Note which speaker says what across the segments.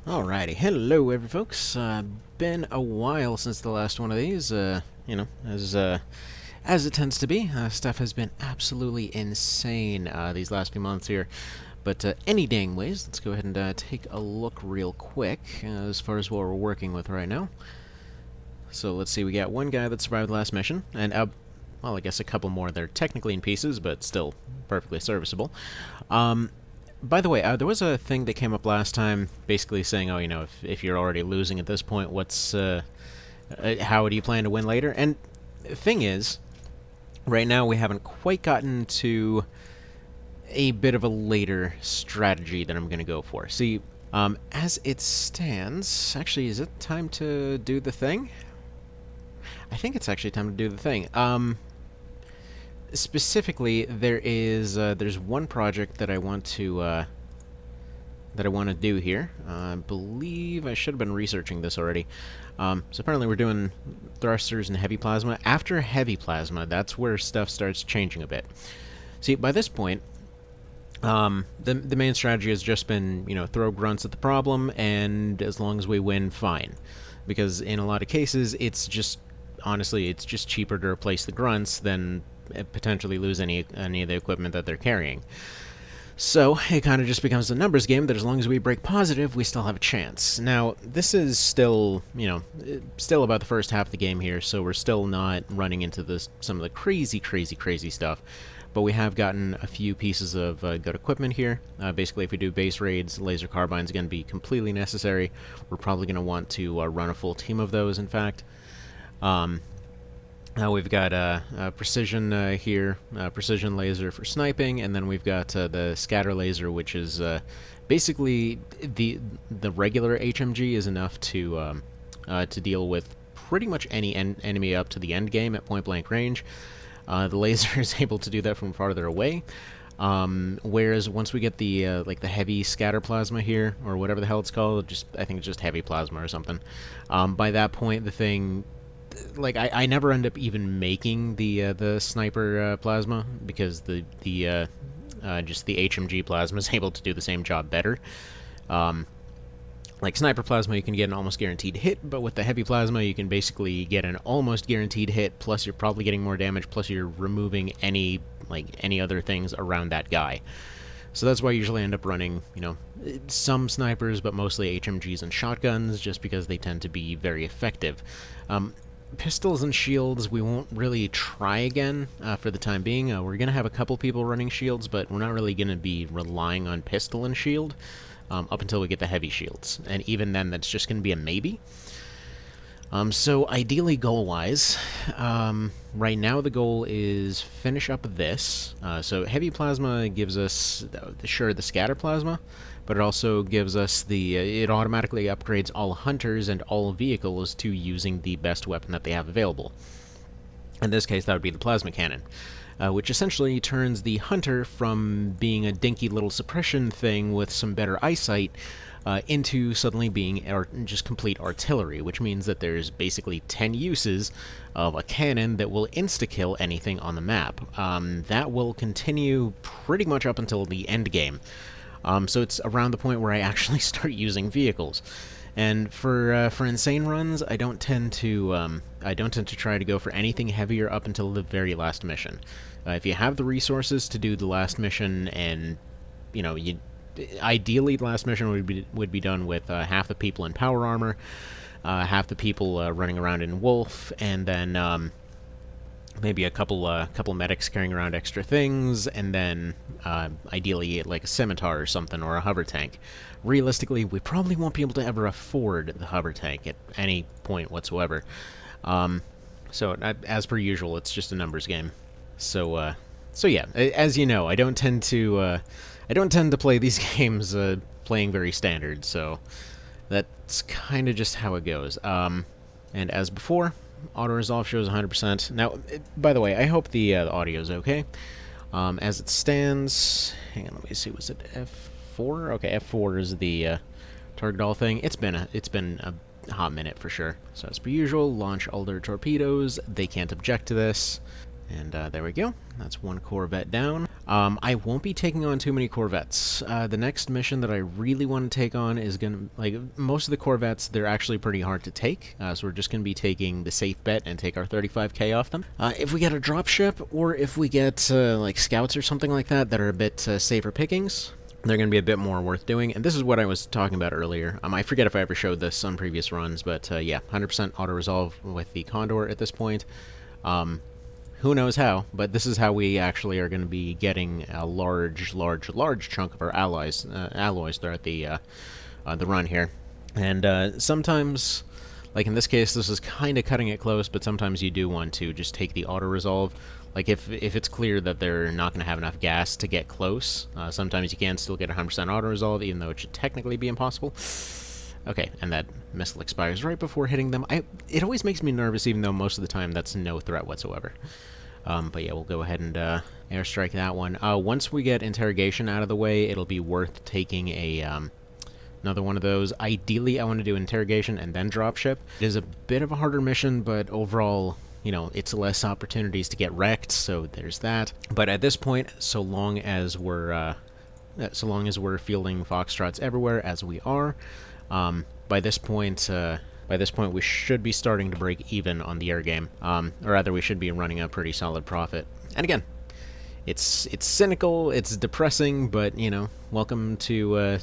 Speaker 1: Alrighty, hello every folks. Been a while since the last one of these. As it tends to be, stuff has been absolutely insane these last few months here. But any dang ways, let's go ahead and take a look real quick as far as what we're working with right now. So let's see, we got one guy that survived the last mission, and well, I guess a couple more. They're technically in pieces, but still perfectly serviceable. By the way, there was a thing that came up last time, basically saying, oh, if you're already losing at this point, how do you plan to win later? And the thing is, right now we haven't quite gotten to a bit of a later strategy that I'm going to go for. See, as it stands, actually, is it time to do the thing? I think it's actually time to do the thing. Specifically, there's one project that I want to do here. I believe I should have been researching this already. So apparently we're doing thrusters and heavy plasma. After heavy plasma, that's where stuff starts changing a bit. See, by this point, the main strategy has just been, throw grunts at the problem, and as long as we win, fine. Because in a lot of cases, honestly, it's just cheaper to replace the grunts than potentially lose any of the equipment that they're carrying. So it kind of just becomes a numbers game that as long as we break positive, we still have a chance. Now, this is still, still about the first half of the game here, so we're still not running into some of the crazy stuff. But we have gotten a few pieces of good equipment here. Basically, if we do base raids, laser carbine's going to be completely necessary. We're probably going to want to run a full team of those, in fact. We've got precision here, precision laser for sniping, and then we've got the scatter laser, which is basically the regular HMG is enough to deal with pretty much any enemy up to the end game at point blank range. The laser is able to do that from farther away. Whereas once we get the the heavy scatter plasma here, or whatever the hell it's called, I think it's just heavy plasma or something. By that point, the thing. I never end up even making the sniper plasma because the HMG plasma is able to do the same job better. Like sniper plasma, you can get an almost guaranteed hit, but with the heavy plasma, you can basically get an almost guaranteed hit. Plus, you're probably getting more damage. Plus, you're removing any other things around that guy. So that's why I usually end up running, some snipers, but mostly HMGs and shotguns, just because they tend to be very effective. Pistols and shields, we won't really try again for the time being. We're going to have a couple people running shields, but we're not really going to be relying on pistol and shield up until we get the heavy shields. And even then, that's just going to be a maybe. So ideally, goal-wise, right now the goal is finish up this. So heavy plasma gives us, the scatter plasma, but it also gives us it automatically upgrades all hunters and all vehicles to using the best weapon that they have available. In this case, that would be the plasma cannon, which essentially turns the hunter from being a dinky little suppression thing with some better eyesight into suddenly being just complete artillery, which means that there's basically 10 uses of a cannon that will insta-kill anything on the map. That will continue pretty much up until the end game. So it's around the point where I actually start using vehicles. And for insane runs, I don't tend to try to go for anything heavier up until the very last mission. If you have the resources to do the last mission, and ideally the last mission would be done with half the people in power armor, half the people running around in wolf, and then maybe a couple medics carrying around extra things, and then ideally like a scimitar or something, or a hover tank. Realistically, we probably won't be able to ever afford the hover tank at any point whatsoever. So as per usual, it's just a numbers game. So yeah, as you know, I don't tend to play these games playing very standard. So that's kind of just how it goes. And as before, auto resolve shows 100%. Now, by the way, I hope the audio is okay. As it stands, hang on, let me see. Was it F4? Okay, F4 is the target all thing. It's been a hot minute for sure. So as per usual, launch all their torpedoes. They can't object to this. And there we go. That's one Corvette down. I won't be taking on too many Corvettes. The next mission that I really want to take on is going to... Like, most of the Corvettes, they're actually pretty hard to take. So we're just going to be taking the safe bet and take our 35k off them. If we get a dropship, or if we get, like, scouts or something like that that are a bit safer pickings, they're going to be a bit more worth doing. And this is what I was talking about earlier. I forget if I ever showed this on previous runs, but yeah, 100% auto-resolve with the Condor at this point. Who knows how, but this is how we actually are going to be getting a large chunk of our alloys throughout the run here. And sometimes, like in this case, this is kind of cutting it close, but sometimes you do want to just take the auto-resolve. Like if it's clear that they're not going to have enough gas to get close, sometimes you can still get 100% auto-resolve, even though it should technically be impossible. Okay, and that missile expires right before hitting them. It always makes me nervous, even though most of the time that's no threat whatsoever. But yeah, we'll go ahead and airstrike that one. Once we get interrogation out of the way, it'll be worth taking another one of those. Ideally, I want to do interrogation and then dropship. It is a bit of a harder mission, but overall, you know, it's less opportunities to get wrecked, so there's that. But at this point, so long as we're fielding Foxtrots everywhere, as we are, by this point, we should be starting to break even on the air game. Or rather, we should be running a pretty solid profit. And again, it's cynical, it's depressing, but, you know, welcome to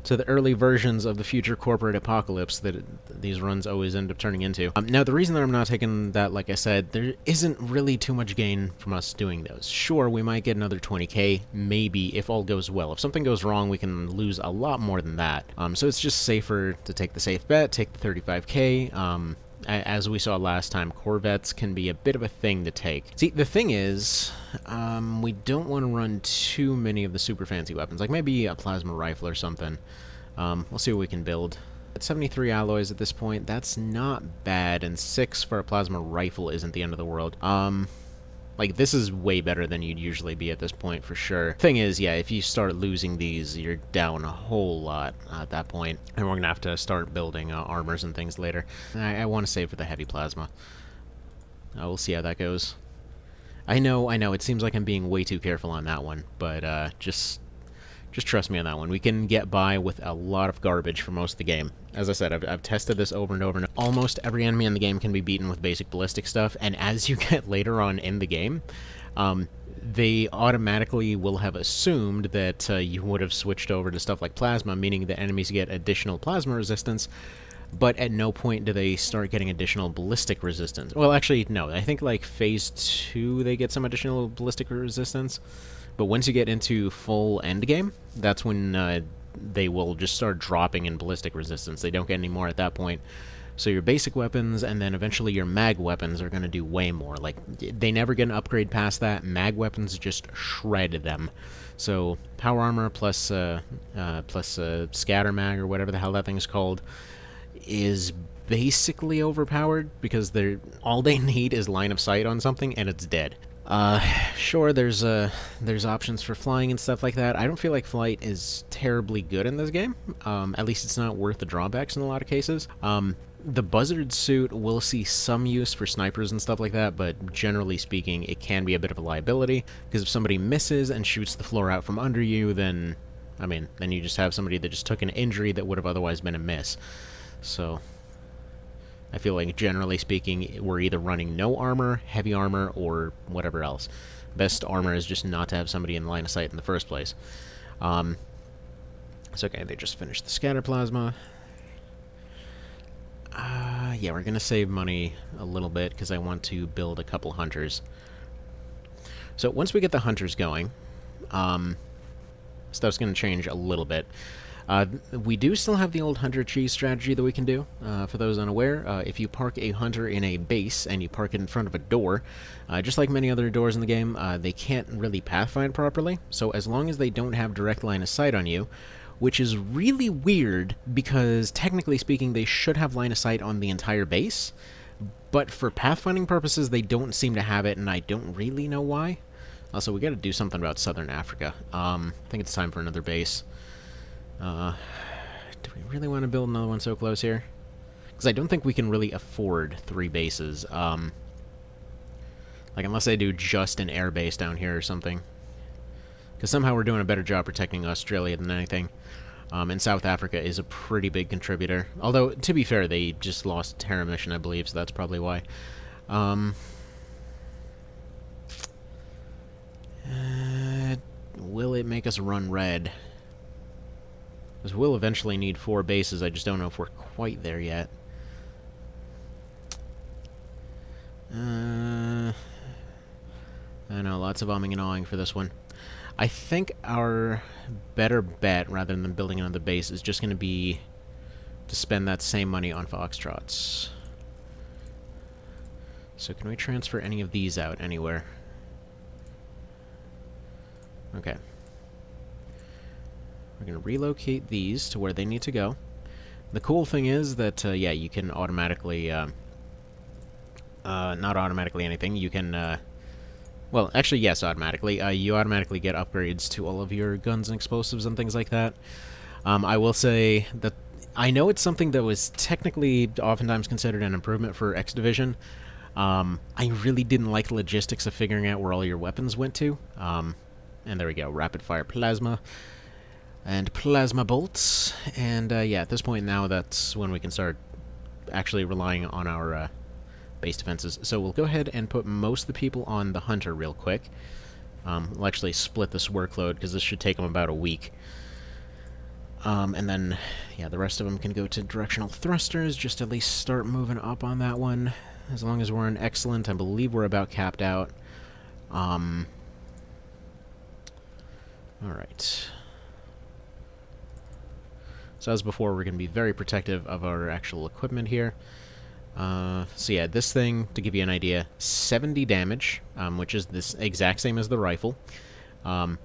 Speaker 1: the early versions of the future corporate apocalypse that these runs always end up turning into. Now, the reason that I'm not taking that, like I said, there isn't really too much gain from us doing those. Sure, we might get another 20k, maybe, if all goes well. If something goes wrong, we can lose a lot more than that. So it's just safer to take the safe bet, take the 35k. As we saw last time, Corvettes can be a bit of a thing to take. See, the thing is, we don't want to run too many of the super fancy weapons, like maybe a plasma rifle or something. We'll see what we can build. At 73 alloys at this point, that's not bad, and 6 for a plasma rifle isn't the end of the world. Like, this is way better than you'd usually be at this point, for sure. Thing is, yeah, if you start losing these, you're down a whole lot at that point. And we're gonna have to start building armors and things later. I want to save for the heavy plasma. We'll see how that goes. I know, it seems like I'm being way too careful on that one, but just trust me on that one. We can get by with a lot of garbage for most of the game. As I said, I've tested this over and over, and almost every enemy in the game can be beaten with basic ballistic stuff, and as you get later on in the game, they automatically will have assumed that you would have switched over to stuff like plasma, meaning that enemies get additional plasma resistance, but at no point do they start getting additional ballistic resistance. Well, actually, no. I think, like, Phase 2, they get some additional ballistic resistance. But once you get into full endgame, that's when they will just start dropping in ballistic resistance. They don't get any more at that point. So your basic weapons, and then eventually your mag weapons are going to do way more. Like, they never get an upgrade past that. Mag weapons just shred them. So power armor plus scatter mag, or whatever the hell that thing's called, is basically overpowered, because all they need is line of sight on something, and it's dead. Sure, there's options for flying and stuff like that. I don't feel like flight is terribly good in this game. At least it's not worth the drawbacks in a lot of cases. The buzzard suit will see some use for snipers and stuff like that, but generally speaking, it can be a bit of a liability, because if somebody misses and shoots the floor out from under you, then you just have somebody that just took an injury that would have otherwise been a miss. So I feel like, generally speaking, we're either running no armor, heavy armor, or whatever else. Best armor is just not to have somebody in line of sight in the first place. It's okay, they just finished the scatter plasma. Yeah, we're going to save money a little bit, because I want to build a couple hunters. So once we get the hunters going, stuff's going to change a little bit. We do still have the old hunter cheese strategy that we can do. For those unaware, if you park a hunter in a base and you park it in front of a door, just like many other doors in the game, they can't really pathfind properly. So as long as they don't have direct line of sight on you, which is really weird, because technically speaking they should have line of sight on the entire base, but for pathfinding purposes they don't seem to have it, and I don't really know why. Also, we gotta do something about Southern Africa. I think it's time for another base. Do we really want to build another one so close here? Because I don't think we can really afford 3 bases. Like, unless they do just an air base down here or something. Because somehow we're doing a better job protecting Australia than anything. And South Africa is a pretty big contributor. Although, to be fair, they just lost Terra mission, I believe, so that's probably why. Will it make us run red? Because we'll eventually need 4 bases, I just don't know if we're quite there yet. I know, lots of umming and ahhing for this one. I think our better bet, rather than building another base, is just going to be to spend that same money on Foxtrots. So can we transfer any of these out anywhere? Okay. We're going to relocate these to where they need to go. The cool thing is that, yeah, you can automatically, not automatically anything, you can, well, actually, yes, automatically. You automatically get upgrades to all of your guns and explosives and things like that. I will say that I know it's something that was technically oftentimes considered an improvement for X Division. I really didn't like the logistics of figuring out where all your weapons went to. And there we go, rapid-fire plasma and plasma bolts. And, yeah, at this point now, that's when we can start actually relying on our base defenses. So we'll go ahead and put most of the people on the Hunter real quick. We'll actually split this workload, because this should take them about a week. And then, yeah, the rest of them can go to directional thrusters, just at least start moving up on that one. As long as we're in excellent, I believe we're about capped out. Alright. So as before, we're going to be very protective of our actual equipment here. So yeah, this thing, to give you an idea, 70 damage, which is this exact same as the rifle. And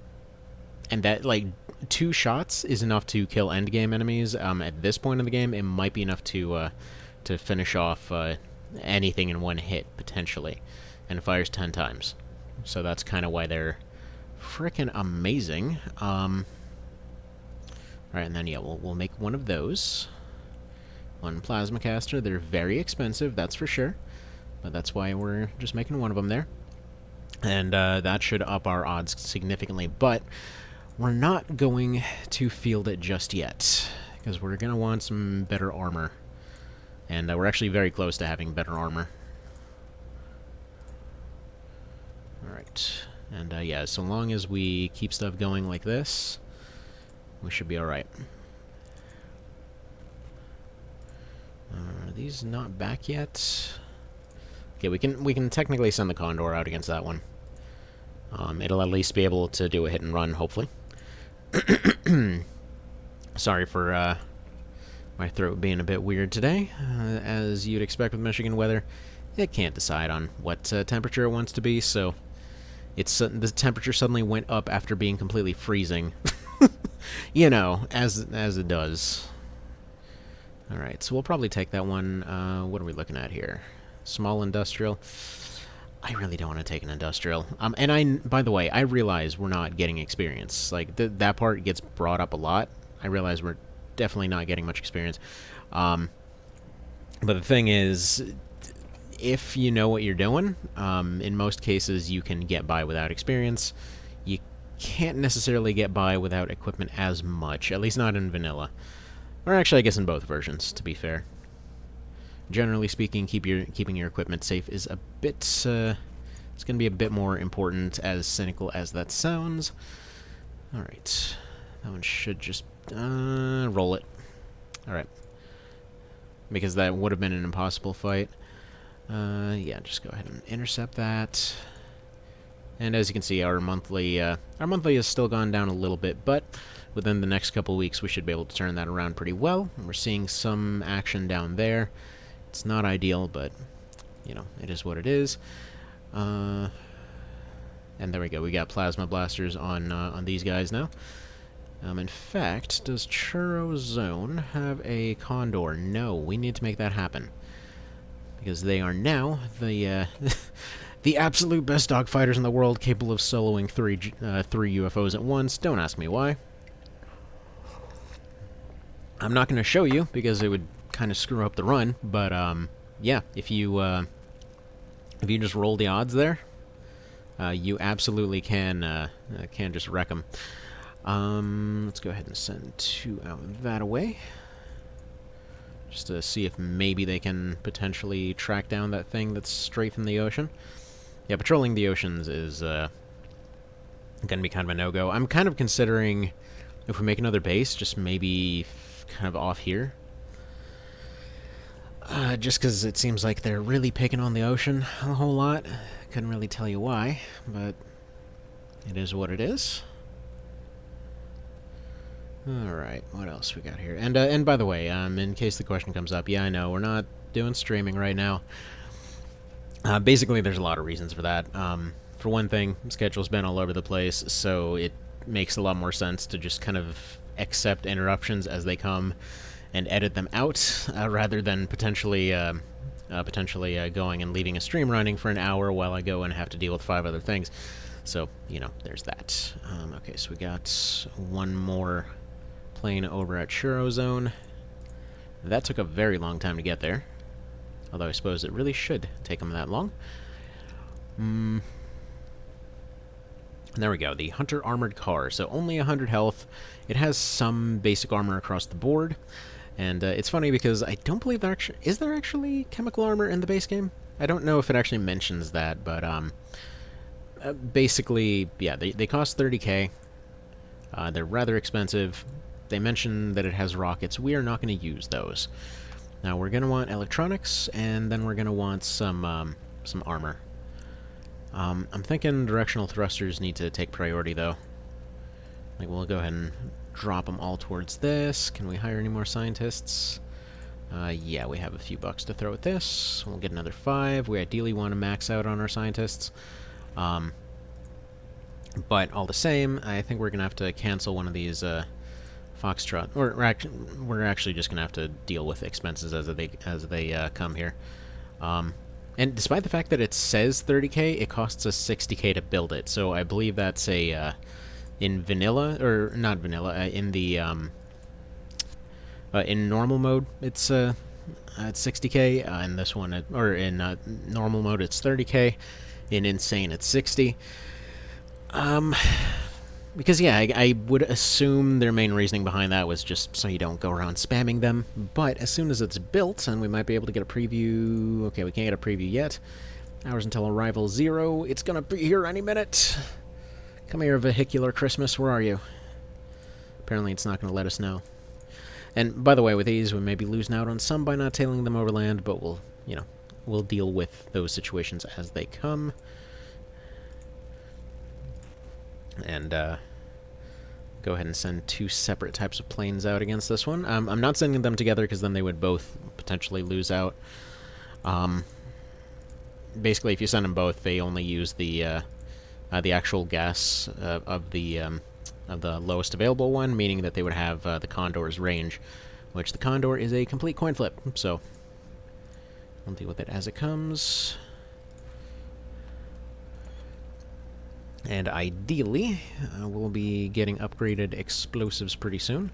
Speaker 1: that, like, 2 shots is enough to kill endgame enemies. At this point in the game, it might be enough to finish off anything in one hit, potentially. And it fires 10 times. So that's kind of why they're frickin' amazing. Alright, and then, yeah, we'll make one of those. One plasma caster. They're very expensive, that's for sure. But that's why we're just making one of them there. And that should up our odds significantly. But we're not going to field it just yet, because we're going to want some better armor. And we're actually very close to having better armor. Alright. And yeah, so long as we keep stuff going like this, we should be alright. Are these not back yet? Okay, we can technically send the Condor out against that one. It'll at least be able to do a hit and run, hopefully. Sorry for my throat being a bit weird today. As you'd expect with Michigan weather, it can't decide on what temperature it wants to be, so the temperature suddenly went up after being completely freezing. You know, as it does. Alright, so we'll probably take that one. What are we looking at here? Small industrial. I really don't want to take an industrial. And by the way, I realize we're not getting experience. Like, that part gets brought up a lot. I realize we're definitely not getting much experience. But the thing is, if you know what you're doing, in most cases you can get by without experience. You can't necessarily get by without equipment as much, at least not in vanilla. Or actually, I guess in both versions, to be fair. Generally speaking, keeping your equipment safe is a bit, it's going to be a bit more important, as cynical as that sounds. Alright. That one should just, roll it. Alright. Because that would have been an impossible fight. Yeah, just go ahead and intercept that. And as you can see, our monthly has still gone down a little bit, but within the next couple weeks we should be able to turn that around pretty well. We're seeing some action down there. It's not ideal, but, you know, it is what it is. And there we go, we got plasma blasters on these guys now. In fact, does Churro Zone have a Condor? No, we need to make that happen. Because they are now the the absolute best dogfighters in the world, capable of soloing three UFOs at once. Don't ask me why. I'm not going to show you, because it would kind of screw up the run, but, yeah, if you just roll the odds there, You absolutely can just wreck them. Let's go ahead and send 2 out that way. Just to see if maybe they can potentially track down that thing that's straight from the ocean. Yeah, patrolling the oceans is going to be kind of a no-go. I'm kind of considering, if we make another base, just maybe kind of off here. Just because it seems like they're really picking on the ocean a whole lot. Couldn't really tell you why, but it is what it is. Alright, what else we got here? And by the way, in case the question comes up, yeah, I know, we're not doing streaming right now. Basically, there's a lot of reasons for that. For one thing, the schedule's been all over the place, so it makes a lot more sense to just kind of accept interruptions as they come and edit them out, rather than potentially going and leaving a stream running for an hour while I go and have to deal with 5 other things. So, you know, there's that. Okay, so we got one more plane over at Shuro Zone. That took a very long time to get there. Although I suppose it really should take them that long. There we go, the Hunter Armored Car. So only 100 health. It has some basic armor across the board. And it's funny because I don't believe there actually... Is there actually chemical armor in the base game? I don't know if it actually mentions that, but basically, yeah, they cost 30k. They're rather expensive. They mention that it has rockets. We are not going to use those. Now we're going to want electronics, and then we're going to want some armor. I'm thinking directional thrusters need to take priority, though. Like, we'll go ahead and drop them all towards this. Can we hire any more scientists? Yeah, we have a few bucks to throw at this. We'll get another 5. We ideally want to max out on our scientists. But all the same, I think we're going to have to cancel one of these Foxtrot. Or we're actually just going to have to deal with expenses as they come here. And despite the fact that it says 30k, it costs us 60k to build it. So I believe that's a in vanilla, or not vanilla, in the in normal mode it's 60k. In this one, or in normal mode, it's 30k. In insane, it's 60. Because, yeah, I would assume their main reasoning behind that was just so you don't go around spamming them. But as soon as it's built, and we might be able to get a preview... Okay, we can't get a preview yet. Hours until arrival 0. It's gonna be here any minute. Come here, vehicular Christmas. Where are you? Apparently it's not gonna let us know. And, by the way, with these, we may be losing out on some by not tailing them overland, but we'll, you know, we'll deal with those situations as they come. And, go ahead and send 2 separate types of planes out against this one. I'm not sending them together because then they would both potentially lose out. Basically, if you send them both, they only use the actual gas of the lowest available one, meaning that they would have the Condor's range, which the Condor is a complete coin flip. So we'll deal with it as it comes. And ideally, we'll be getting upgraded explosives pretty soon.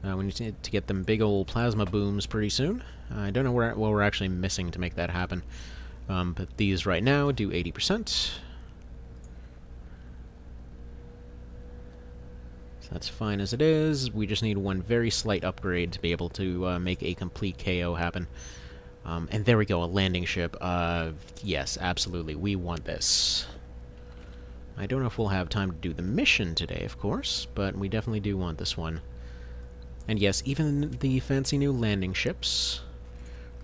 Speaker 1: We need to get them big old plasma booms pretty soon. I don't know what we're actually missing to make that happen. But these right now do 80%. So that's fine as it is. We just need one very slight upgrade to be able to make a complete KO happen. And there we go, a landing ship. Yes, absolutely, we want this. I don't know if we'll have time to do the mission today, of course, but we definitely do want this one. And yes, even the fancy new landing ships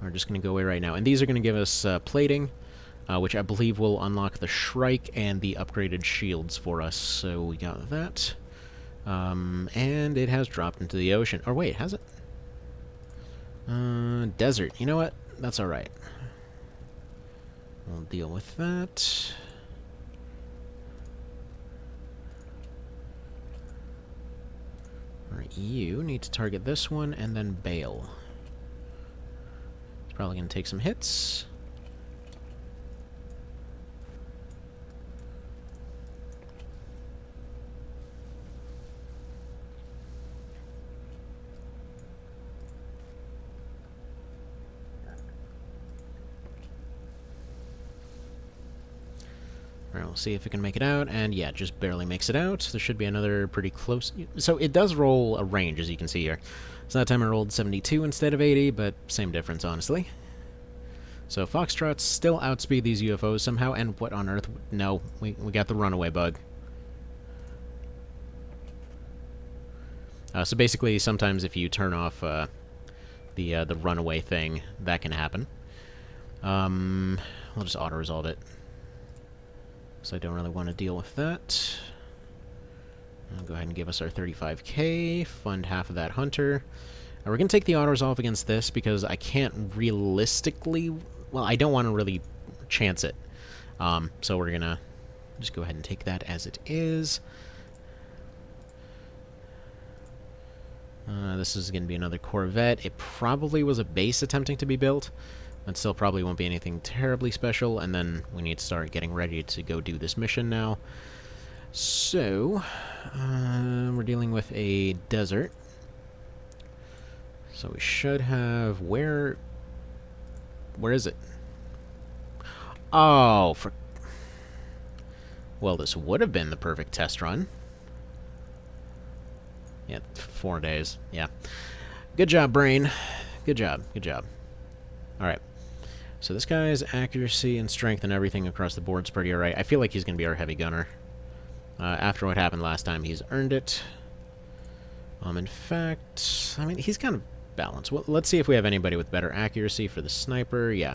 Speaker 1: are just going to go away right now. And these are going to give us plating, which I believe will unlock the Shrike and the upgraded shields for us. So we got that. And it has dropped into the ocean. Or wait, has it? Desert. You know what? That's alright. We'll deal with that. Alright, you need to target this one and then bail. It's probably going to take some hits. Alright, we'll see if it can make it out, and yeah, just barely makes it out. There should be another pretty close... So it does roll a range, as you can see here. So that time I rolled 72 instead of 80, but same difference, honestly. So Foxtrots still outspeed these UFOs somehow, and what on earth... No, we got the runaway bug. So basically, sometimes if you turn off the runaway thing, that can happen. We'll just auto-resolve it. So I don't really want to deal with that. I'll go ahead and give us our 35k, fund half of that hunter. We're going to take the auto-resolve against this because I can't realistically... Well, I don't want to really chance it. So we're going to just go ahead and take that as it is. This is going to be another Corvette. It probably was a base attempting to be built. That still probably won't be anything terribly special, and then we need to start getting ready to go do this mission now. So, we're dealing with a desert. So we should have... Where is it? Oh, for... Well, this would have been the perfect test run. Yeah, 4 days. Yeah. Good job, brain. Good job. Good job. Alright. So this guy's accuracy and strength and everything across the board is pretty alright. I feel like he's going to be our heavy gunner. After what happened last time, he's earned it. In fact, I mean, he's kind of balanced. Well, let's see if we have anybody with better accuracy for the sniper. Yeah.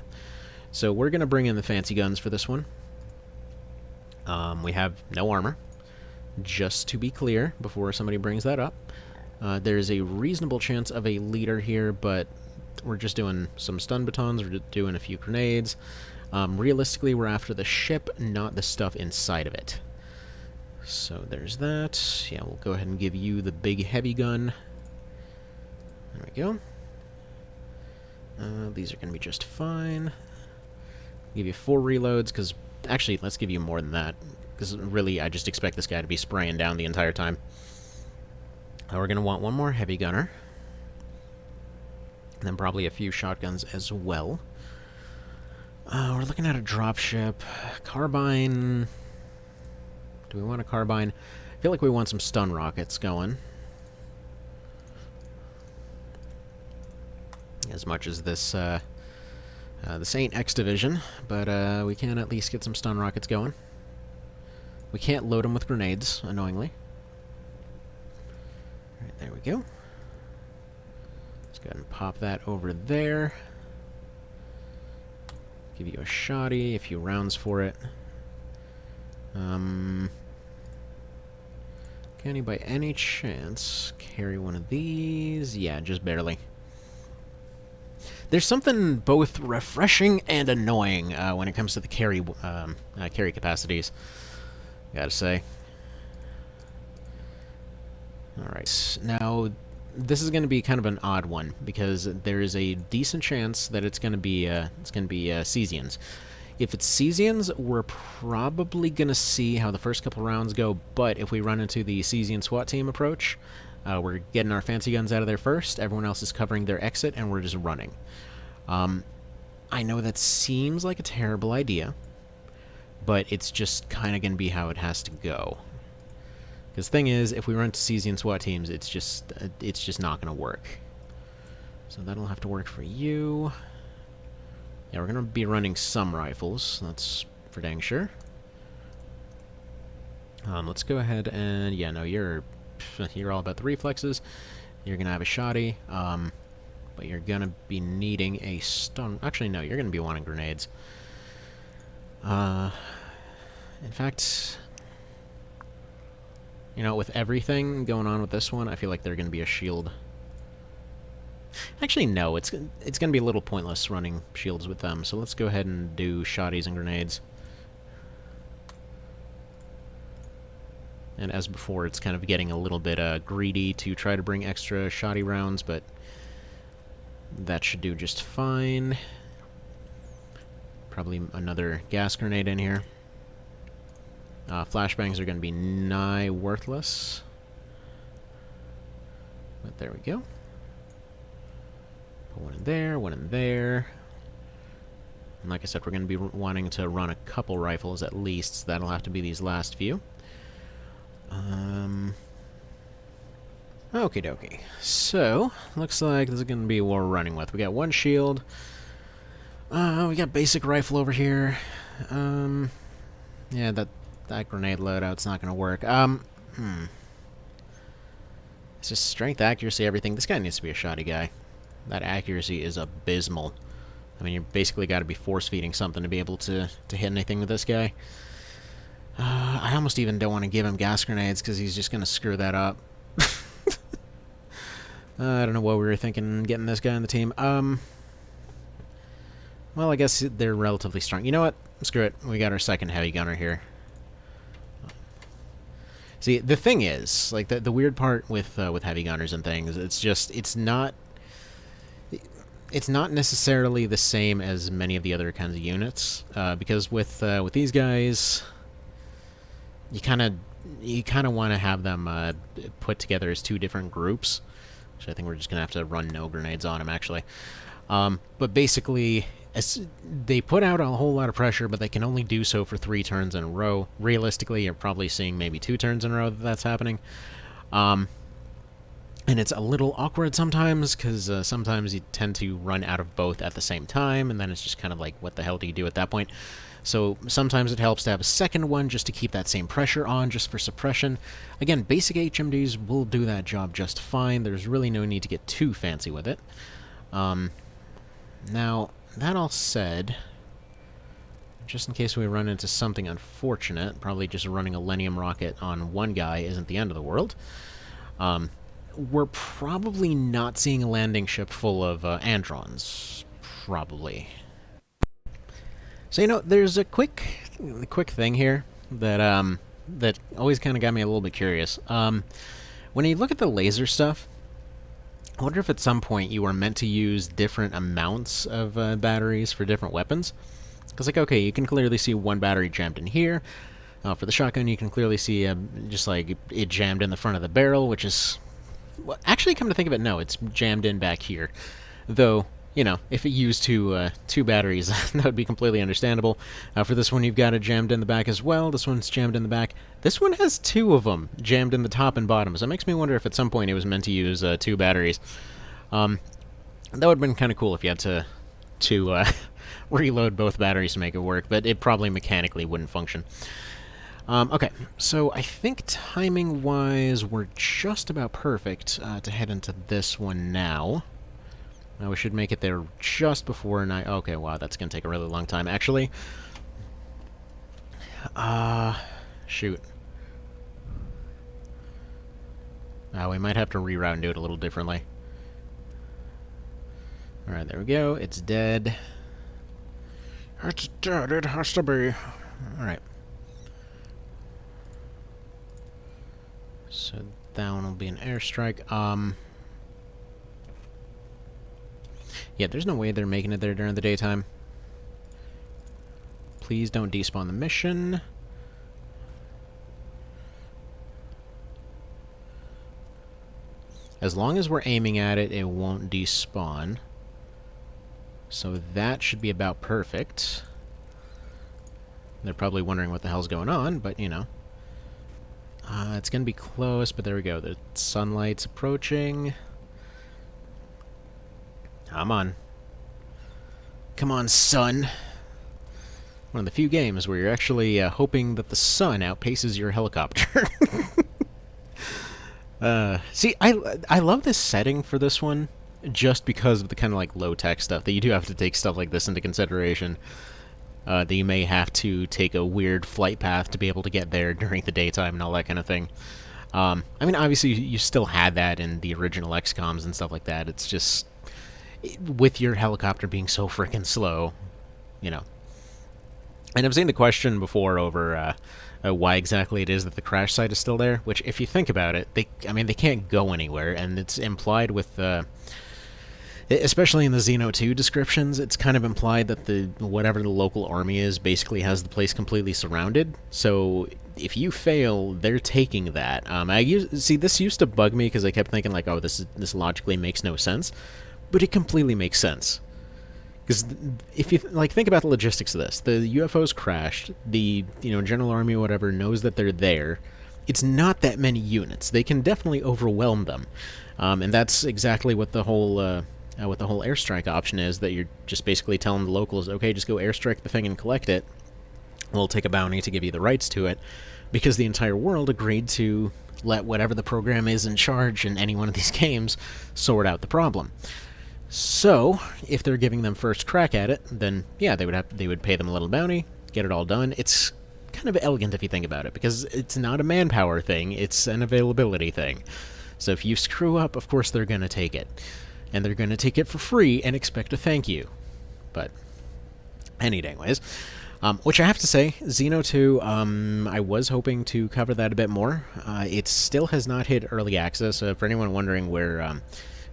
Speaker 1: So we're going to bring in the fancy guns for this one. We have no armor. Just to be clear, before somebody brings that up, there's a reasonable chance of a leader here, but we're just doing some stun batons, we're just doing a few grenades. Realistically, we're after the ship, not the stuff inside of it. So there's that. Yeah, we'll go ahead and give you the big heavy gun. There we go. These are going to be just fine. Give you 4 reloads, because... Actually, let's give you more than that. Because really, I just expect this guy to be spraying down the entire time. We're going to want one more heavy gunner. And then probably a few shotguns as well. We're looking at a dropship. Carbine... Do we want a carbine? I feel like we want some stun rockets going. As much as this ain't X Division, but we can at least get some stun rockets going. We can't load them with grenades, annoyingly. Alright, there we go. Let's go ahead and pop that over there. Give you a shoddy, a few rounds for it. Can you by any chance carry one of these? Yeah, just barely. There's something both refreshing and annoying when it comes to the carry capacities, gotta say. Alright, now this is going to be kind of an odd one, because there is a decent chance that it's going to be Cesians. If it's Cesians, we're probably going to see how the first couple rounds go, but if we run into the Cesian SWAT team approach, we're getting our fancy guns out of there first, everyone else is covering their exit, and we're just running. I know that seems like a terrible idea, but it's just kind of going to be how it has to go. Because the thing is, if we run to Cesian SWAT teams, it's just not going to work. So that'll have to work for you. Yeah, we're going to be running some rifles, that's for dang sure. Let's go ahead and... Yeah, no, you're all about the reflexes. You're going to have a shoddy, but you're going to be needing a stun... Actually, no, you're going to be wanting grenades. In fact... You know, with everything going on with this one, I feel like they're going to be a shield. Actually, no, it's going to be a little pointless running shields with them, so let's go ahead and do shotties and grenades. And as before, it's kind of getting a little bit greedy to try to bring extra shoddy rounds, but that should do just fine. Probably another gas grenade in here. Flashbangs are going to be nigh worthless. But there we go. Put one in there, one in there. And like I said, we're going to be wanting to run a couple rifles at least, so that'll have to be these last few. Okie dokie. So, looks like this is going to be what we're running with. We got one shield. We got basic rifle over here. Yeah, that grenade loadout's not going to work. It's just strength, accuracy, everything. This guy needs to be a shoddy guy. That accuracy is abysmal. I mean, you basically got to be force-feeding something to be able to hit anything with this guy. I almost even don't want to give him gas grenades because he's just going to screw that up. I don't know what we were thinking getting this guy on the team. Well, I guess they're relatively strong. You know what? Screw it. We got our second heavy gunner here. See, the thing is, like, the weird part with heavy gunners and things, it's not necessarily the same as many of the other kinds of units, because with these guys, you kind of want to have them put together as two different groups. Which I think we're just gonna have to run no grenades on them, actually. But basically, they put out a whole lot of pressure, but they can only do so for 3 turns in a row. Realistically, you're probably seeing maybe 2 turns in a row that's happening. And it's a little awkward sometimes, because sometimes you tend to run out of both at the same time, and then it's just kind of like, what the hell do you do at that point? So sometimes it helps to have a second one just to keep that same pressure on, just for suppression. Again, basic HMDs will do that job just fine. There's really no need to get too fancy with it. Now, that all said, just in case we run into something unfortunate, probably just running a Lenium rocket on one guy isn't the end of the world. We're probably not seeing a landing ship full of Androns. Probably. So, you know, there's a quick thing here that that always kind of got me a little bit curious. When you look at the laser stuff, I wonder if at some point you were meant to use different amounts of batteries for different weapons. Because, like, okay, you can clearly see one battery jammed in here. For the shotgun, you can clearly see just like it jammed in the front of the barrel, which is... Well, actually, come to think of it, no, it's jammed in back here. Though... You know, if it used two batteries, that would be completely understandable. For this one, you've got it jammed in the back as well. This one's jammed in the back. This one has 2 of them jammed in the top and bottom, so it makes me wonder if at some point it was meant to use 2 batteries. That would have been kind of cool if you had to reload both batteries to make it work, but it probably mechanically wouldn't function. Okay, so I think timing-wise, we're just about perfect to head into this one now. Now we should make it there just before night. Okay, wow, that's gonna take a really long time, actually. Shoot. We might have to reroute and do it a little differently. Alright, there we go. It's dead. It's dead. It has to be. Alright. So that one will be an airstrike. Yeah, there's no way they're making it there during the daytime. Please don't despawn the mission. As long as we're aiming at it, it won't despawn. So that should be about perfect. They're probably wondering what the hell's going on, but, you know. It's going to be close, but there we go. The sunlight's approaching. Come on. Come on, sun. One of the few games where you're actually hoping that the sun outpaces your helicopter. See, I love this setting for this one, just because of the kind of like low-tech stuff that you do have to take stuff like this into consideration. That you may have to take a weird flight path to be able to get there during the daytime and all that kind of thing. I mean, obviously, you still had that in the original XCOMs and stuff like that. It's just... with your helicopter being so freaking slow, you know. And I've seen the question before over why exactly it is that the crash site is still there, which, if you think about it, they can't go anywhere, and it's implied with, especially in the Xeno 2 descriptions, it's kind of implied that whatever the local army is basically has the place completely surrounded, so if you fail, they're taking that. See, this used to bug me, because I kept thinking, like, oh, this logically makes no sense. But it completely makes sense. Because if you like think about the logistics of this, the UFOs crashed. The General Army or whatever knows that they're there. It's not that many units. They can definitely overwhelm them, and that's exactly what the whole airstrike option is. That you're just basically telling the locals, okay, just go airstrike the thing and collect it. We'll take a bounty to give you the rights to it, because the entire world agreed to let whatever the program is in charge in any one of these games sort out the problem. So, if they're giving them first crack at it, then yeah, they would pay them a little bounty, get it all done. It's kind of elegant if you think about it, because it's not a manpower thing, it's an availability thing. So if you screw up, of course they're going to take it. And they're going to take it for free and expect a thank you. But, anyways, which I have to say, Xeno 2, I was hoping to cover that a bit more. It still has not hit early access, for anyone wondering where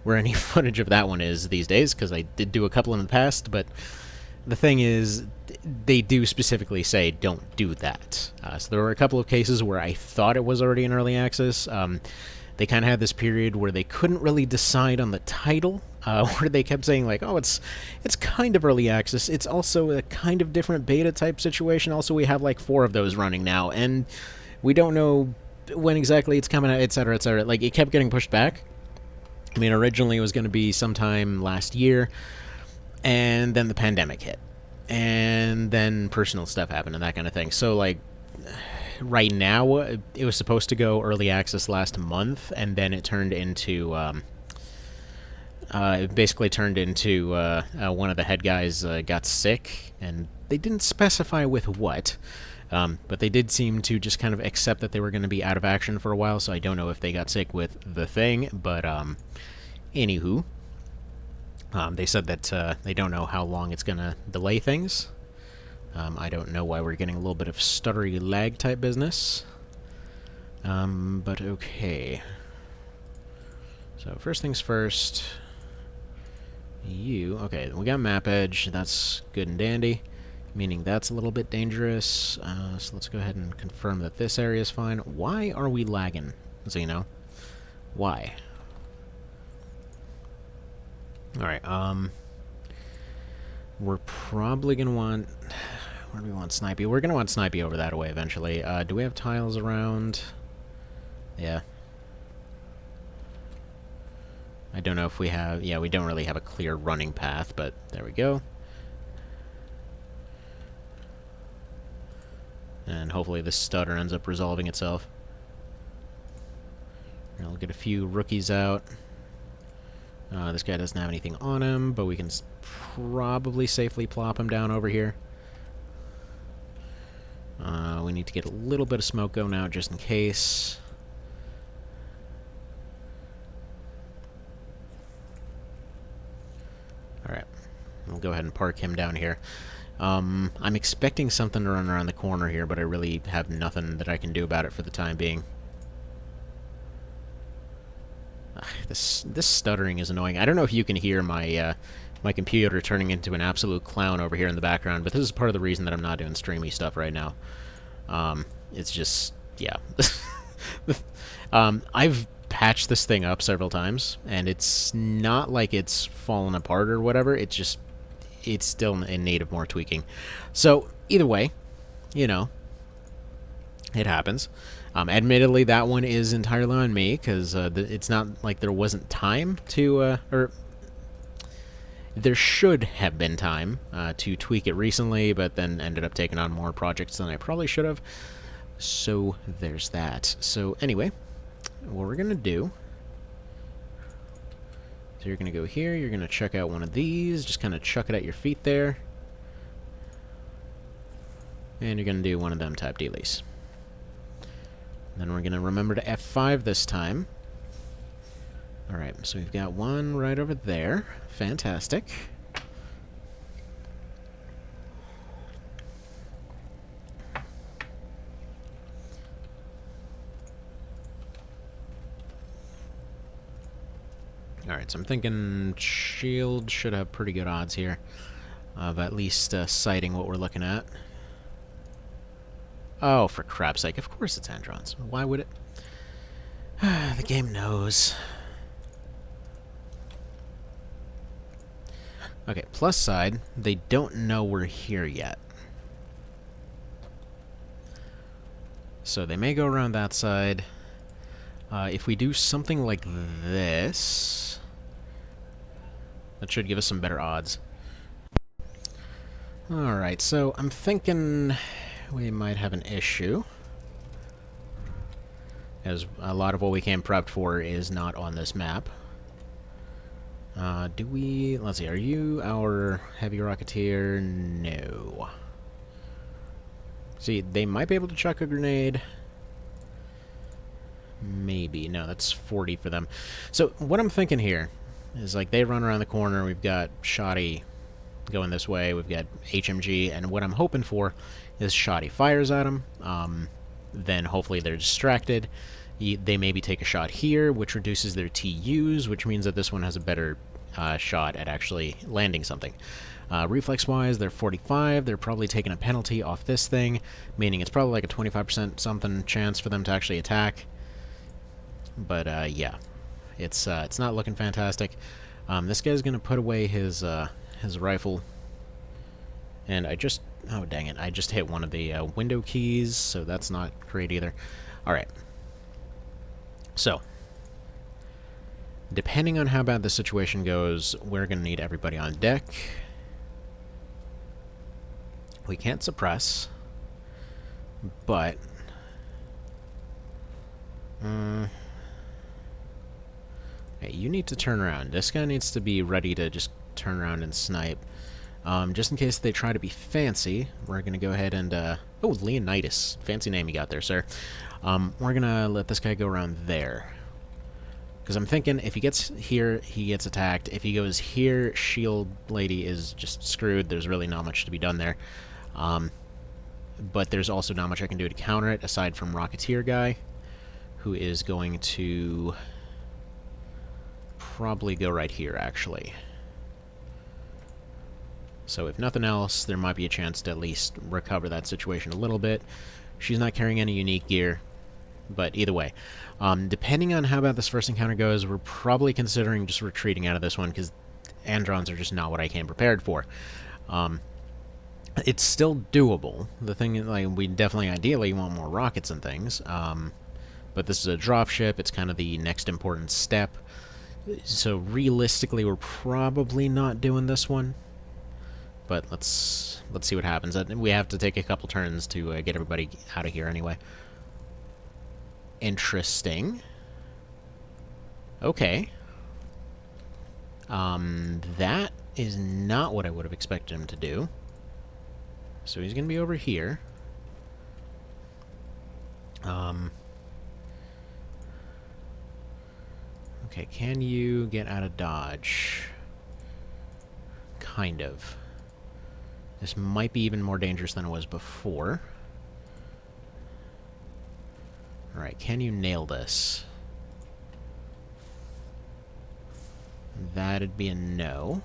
Speaker 1: any footage of that one is these days, because I did do a couple in the past, but the thing is, they do specifically say don't do that. So there were a couple of cases where I thought it was already in early access. They kind of had this period where they couldn't really decide on the title, where they kept saying, like, oh, it's kind of early access. It's also a kind of different beta type situation. Also, we have like 4 of those running now, and we don't know when exactly it's coming out, etc., etc. Like, it kept getting pushed back. I mean, originally it was going to be sometime last year, and then the pandemic hit, and then personal stuff happened and that kind of thing. So, like, right now, it was supposed to go early access last month, and then it turned into, one of the head guys got sick, and they didn't specify with what, but they did seem to just kind of accept that they were going to be out of action for a while, so I don't know if they got sick with the thing, but, anywho, they said that they don't know how long it's going to delay things. I don't know why we're getting a little bit of stuttery lag type business, but okay. So first things first, okay, we got map edge, that's good and dandy, meaning that's a little bit dangerous, so let's go ahead and confirm that this area is fine. Why are we lagging, Xeno? Why? Alright, we're probably going to want... Where do we want Snipey? We're going to want Snipey over that way eventually. Do we have tiles around? Yeah. I don't know if we have... Yeah, we don't really have a clear running path, but there we go. And hopefully this stutter ends up resolving itself. I'll get a few rookies out. This guy doesn't have anything on him, but we can probably safely plop him down over here. We need to get a little bit of smoke going out just in case. Alright, we'll go ahead and park him down here. I'm expecting something to run around the corner here, but I really have nothing that I can do about it for the time being. This stuttering is annoying. I don't know if you can hear my my computer turning into an absolute clown over here in the background, but this is part of the reason that I'm not doing streamy stuff right now. It's just, yeah. I've patched this thing up several times, and it's not like it's fallen apart or whatever. It's just, it's still in need of more tweaking. So, either way, you know, it happens. Admittedly, that one is entirely on me, because it's not like there wasn't time to, or there should have been time to tweak it recently, but then ended up taking on more projects than I probably should have. So there's that. So anyway, what we're going to do, so you're going to go here, you're going to check out one of these, just kind of chuck it at your feet there, and you're going to do one of them type dealies. Then we're going to remember to F5 this time. Alright, so we've got one right over there. Fantastic. Alright, so I'm thinking shield should have pretty good odds here of at least sighting what we're looking at. Oh, for crap's sake, of course it's Androns. Why would it? The game knows. Okay, plus side, they don't know we're here yet. So they may go around that side. If we do something like this, that should give us some better odds. Alright, so I'm thinking we might have an issue, as a lot of what we came prepped for is not on this map. Do we... let's see, are you our heavy rocketeer? No. See, they might be able to chuck a grenade. Maybe. No, that's 40 for them. So, what I'm thinking here is, like, they run around the corner, we've got Shoddy going this way, we've got HMG, and what I'm hoping for is Shoddy fires at them, then hopefully they're distracted. They maybe take a shot here, which reduces their TUs, which means that this one has a better shot at actually landing something. Reflex-wise, they're 45. They're probably taking a penalty off this thing, meaning it's probably like a 25% something chance for them to actually attack. But yeah, it's not looking fantastic. This guy's gonna put away his rifle, and I just... oh dang it! I just hit one of the window keys, so that's not great either. All right. So, depending on how bad the situation goes, we're going to need everybody on deck. We can't suppress, but... hey, you need to turn around. This guy needs to be ready to just turn around and snipe. Just in case they try to be fancy, we're going to go ahead and... oh, Leonidas. Fancy name you got there, sir. We're going to let this guy go around there. Because I'm thinking, if he gets here, he gets attacked. If he goes here, Shield Lady is just screwed. There's really not much to be done there. But there's also not much I can do to counter it, aside from Rocketeer guy, who is going to probably go right here, actually. So if nothing else, there might be a chance to at least recover that situation a little bit. She's not carrying any unique gear, but either way. Depending on how bad this first encounter goes, we're probably considering just retreating out of this one, because Androns are just not what I came prepared for. It's still doable. The thing, like, we definitely ideally want more rockets and things, but this is a dropship. It's kind of the next important step. So realistically, we're probably not doing this one. But let's see what happens. We have to take a couple turns to get everybody out of here anyway. Interesting. Okay. That is not what I would have expected him to do. So he's going to be over here. Okay, can you get out of dodge? Kind of. This might be even more dangerous than it was before. Alright, can you nail this? That'd be a no.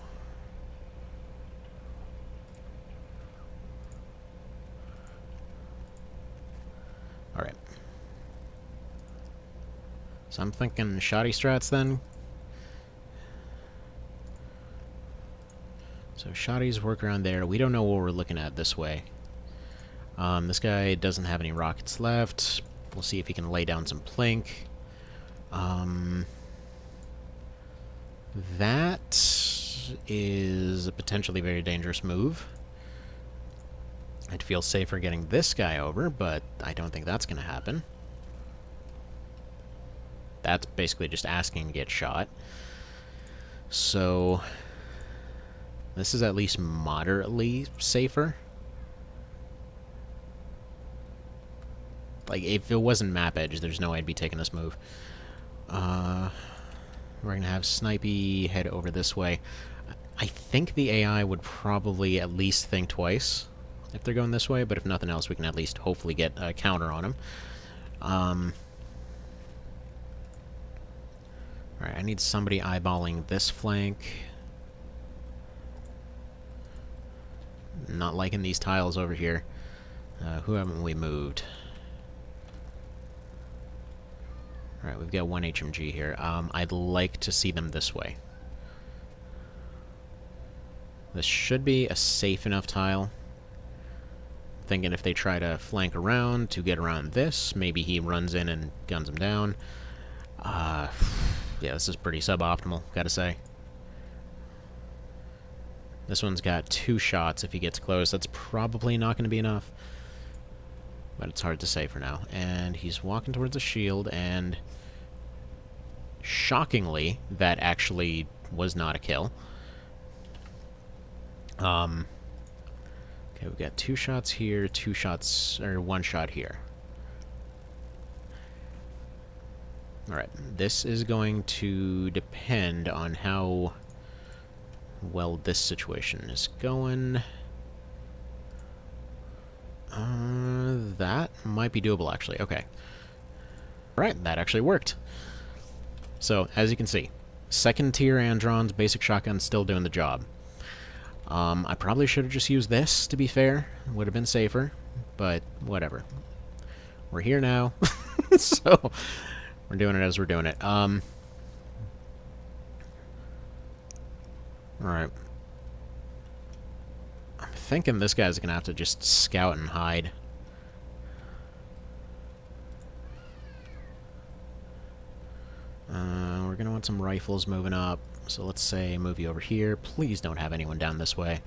Speaker 1: Alright. So I'm thinking shoddy strats then. So shoddies work around there. We don't know what we're looking at this way. This guy doesn't have any rockets left. We'll see if he can lay down some plink. That is a potentially very dangerous move. I'd feel safer getting this guy over, but I don't think that's going to happen. That's basically just asking to get shot. So this is at least moderately safer. Like, if it wasn't map edge, there's no way I'd be taking this move. We're going to have Snipey head over this way. I think the AI would probably at least think twice if they're going this way, but if nothing else, we can at least hopefully get a counter on them. Alright, I need somebody eyeballing this flank. Not liking these tiles over here. Who haven't we moved? Alright, we've got one HMG here. I'd like to see them this way. This should be a safe enough tile. Thinking if they try to flank around to get around this, maybe he runs in and guns him down. Yeah, this is pretty suboptimal, gotta say. This one's got 2 shots if he gets close. That's probably not going to be enough. But it's hard to say for now. And he's walking towards a shield, and shockingly, that actually was not a kill. Okay, we've got 2 shots here, 2 shots, or 1 shot here. Alright, this is going to depend on how well this situation is going. That might be doable, actually. Okay. Alright, that actually worked. So, as you can see, 2nd tier Androns, basic shotgun, still doing the job. I probably should have just used this, to be fair. Would have been safer, but whatever. We're here now, so we're doing it as we're doing it. Alright. I'm thinking this guy's gonna have to just scout and hide. We're gonna want some rifles moving up. So let's say move you over here. Please don't have anyone down this way.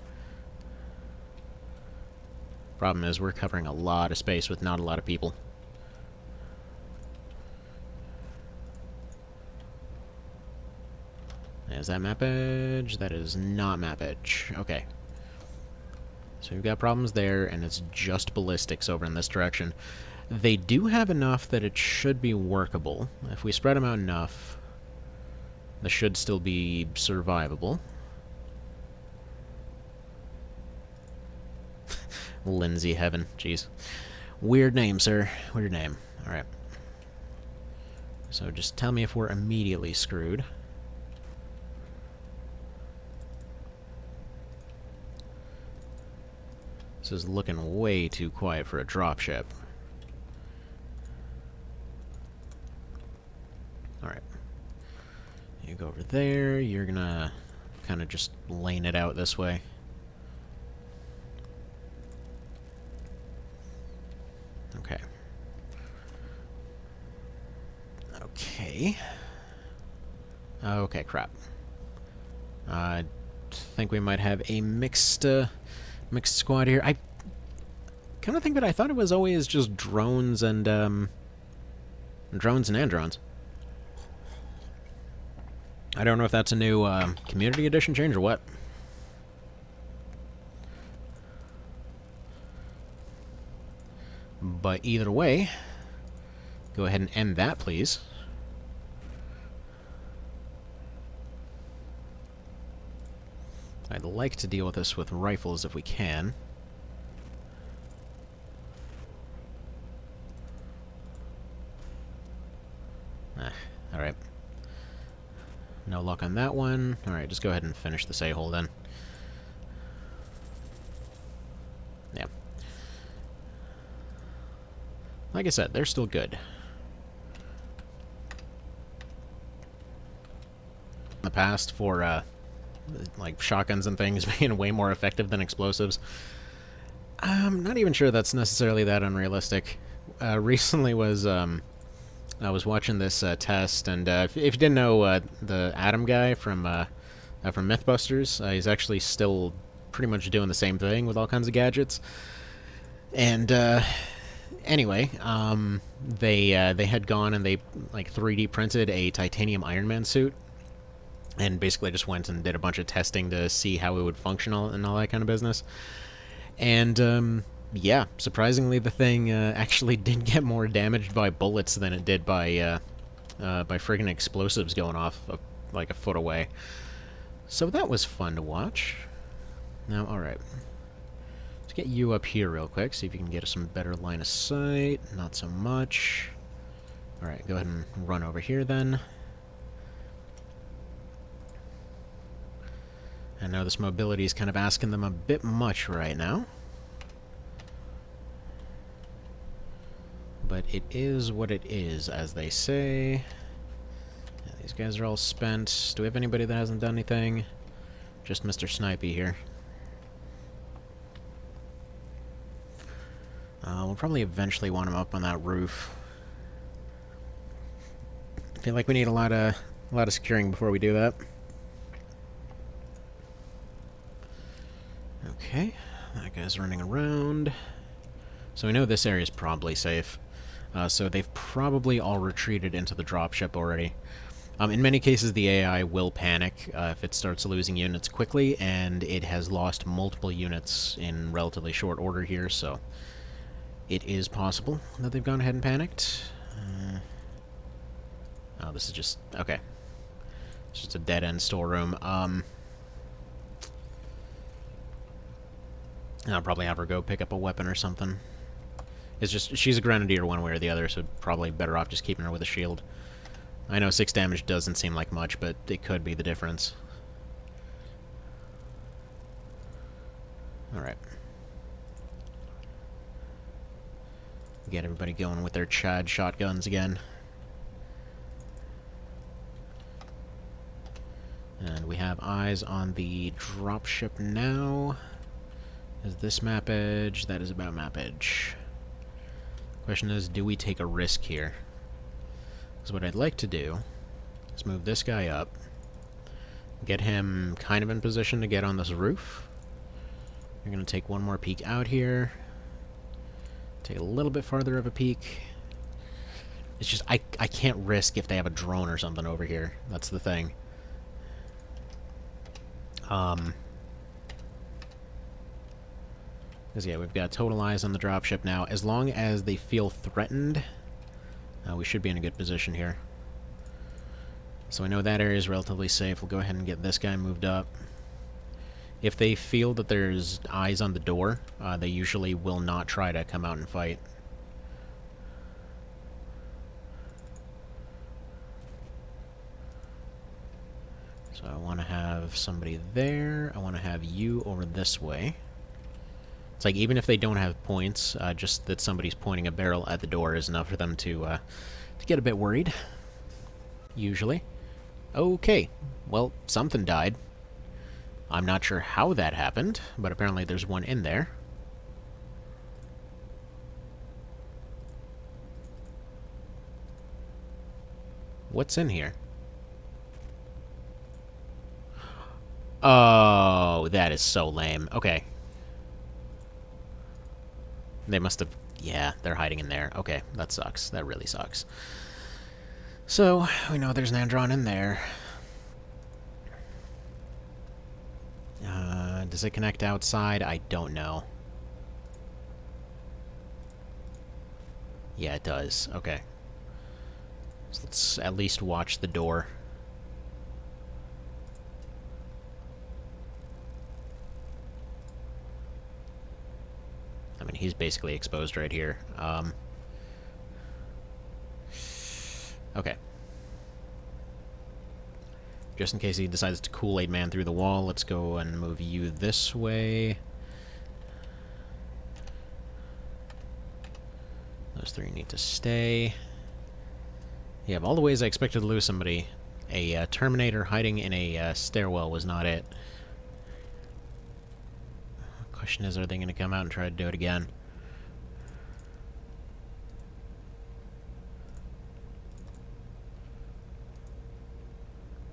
Speaker 1: Problem is, we're covering a lot of space with not a lot of people. Is that map edge? That is not map edge. Okay. So we've got problems there, and it's just ballistics over in this direction. They do have enough that it should be workable. If we spread them out enough, this should still be survivable. Lindsay Heaven, jeez. Weird name, sir. Weird name. Alright. So just tell me if we're immediately screwed. This is looking way too quiet for a dropship. Alright. You go over there, you're gonna kind of just lane it out this way. Okay. Okay. Okay, crap. I think we might have a mixed squad here. I kind of think that I thought it was always just drones and androns. I don't know if that's a new community edition change or what. But either way, go ahead and end that, please. I'd like to deal with this with rifles if we can. Alright. No luck on that one. Alright, just go ahead and finish this a-hole then. Yeah. Like I said, they're still good. In the past, for like shotguns and things being way more effective than explosives, I'm not even sure that's necessarily that unrealistic. Recently I was watching this test, and if you didn't know, the Atom guy from Mythbusters, he's actually still pretty much doing the same thing with all kinds of gadgets. And anyway, they had gone and they like 3D printed a titanium Ironman suit, and basically just went and did a bunch of testing to see how it would function and all that kind of business. And yeah, surprisingly, the thing actually did get more damaged by bullets than it did by friggin' explosives going off like a foot away. So that was fun to watch. Now, alright. Let's get you up here real quick, see if you can get us some better line of sight. Not so much. Alright, go ahead and run over here then. I know this mobility is kind of asking them a bit much right now. But it is what it is, as they say. Yeah, these guys are all spent. Do we have anybody that hasn't done anything? Just Mr. Snipey here. we'll probably eventually want him up on that roof. I feel like we need a lot of securing before we do that. Okay, that guy's running around. So we know this area is probably safe. So they've probably all retreated into the dropship already. In many cases, the AI will panic if it starts losing units quickly, and it has lost multiple units in relatively short order here, so it is possible that they've gone ahead and panicked. Oh, this is just... okay. It's just a dead-end storeroom. I'll probably have her go pick up a weapon or something. It's just... she's a grenadier one way or the other, so probably better off just keeping her with a shield. I know 6 damage doesn't seem like much, but it could be the difference. Alright. Get everybody going with their Chad shotguns again. And we have eyes on the dropship now. Is this map edge? That is about map edge. Question is, do we take a risk here? Because what I'd like to do is move this guy up, get him kind of in position to get on this roof. We're going to take one more peek out here. Take a little bit farther of a peek. It's just, I can't risk if they have a drone or something over here. That's the thing. Because, yeah, we've got total eyes on the dropship now. As long as they feel threatened, we should be in a good position here. So I know that area is relatively safe. We'll go ahead and get this guy moved up. If they feel that there's eyes on the door, they usually will not try to come out and fight. So I want to have somebody there. I want to have you over this way. It's like, even if they don't have points, just that somebody's pointing a barrel at the door is enough for them to get a bit worried. Usually. Okay. Well, something died. I'm not sure how that happened, but apparently there's one in there. What's in here? Oh, that is so lame. Okay. They must have... yeah, they're hiding in there. Okay, that sucks. That really sucks. So, we know there's an Andron in there. Does it connect outside? I don't know. Yeah, it does. Okay. So let's at least watch the door. I mean, he's basically exposed right here. Okay. Just in case he decides to Kool-Aid Man through the wall, let's go and move you this way. Those three need to stay. Yeah, of all the ways I expected to lose somebody, a Terminator hiding in a stairwell was not it. Question is, are they going to come out and try to do it again?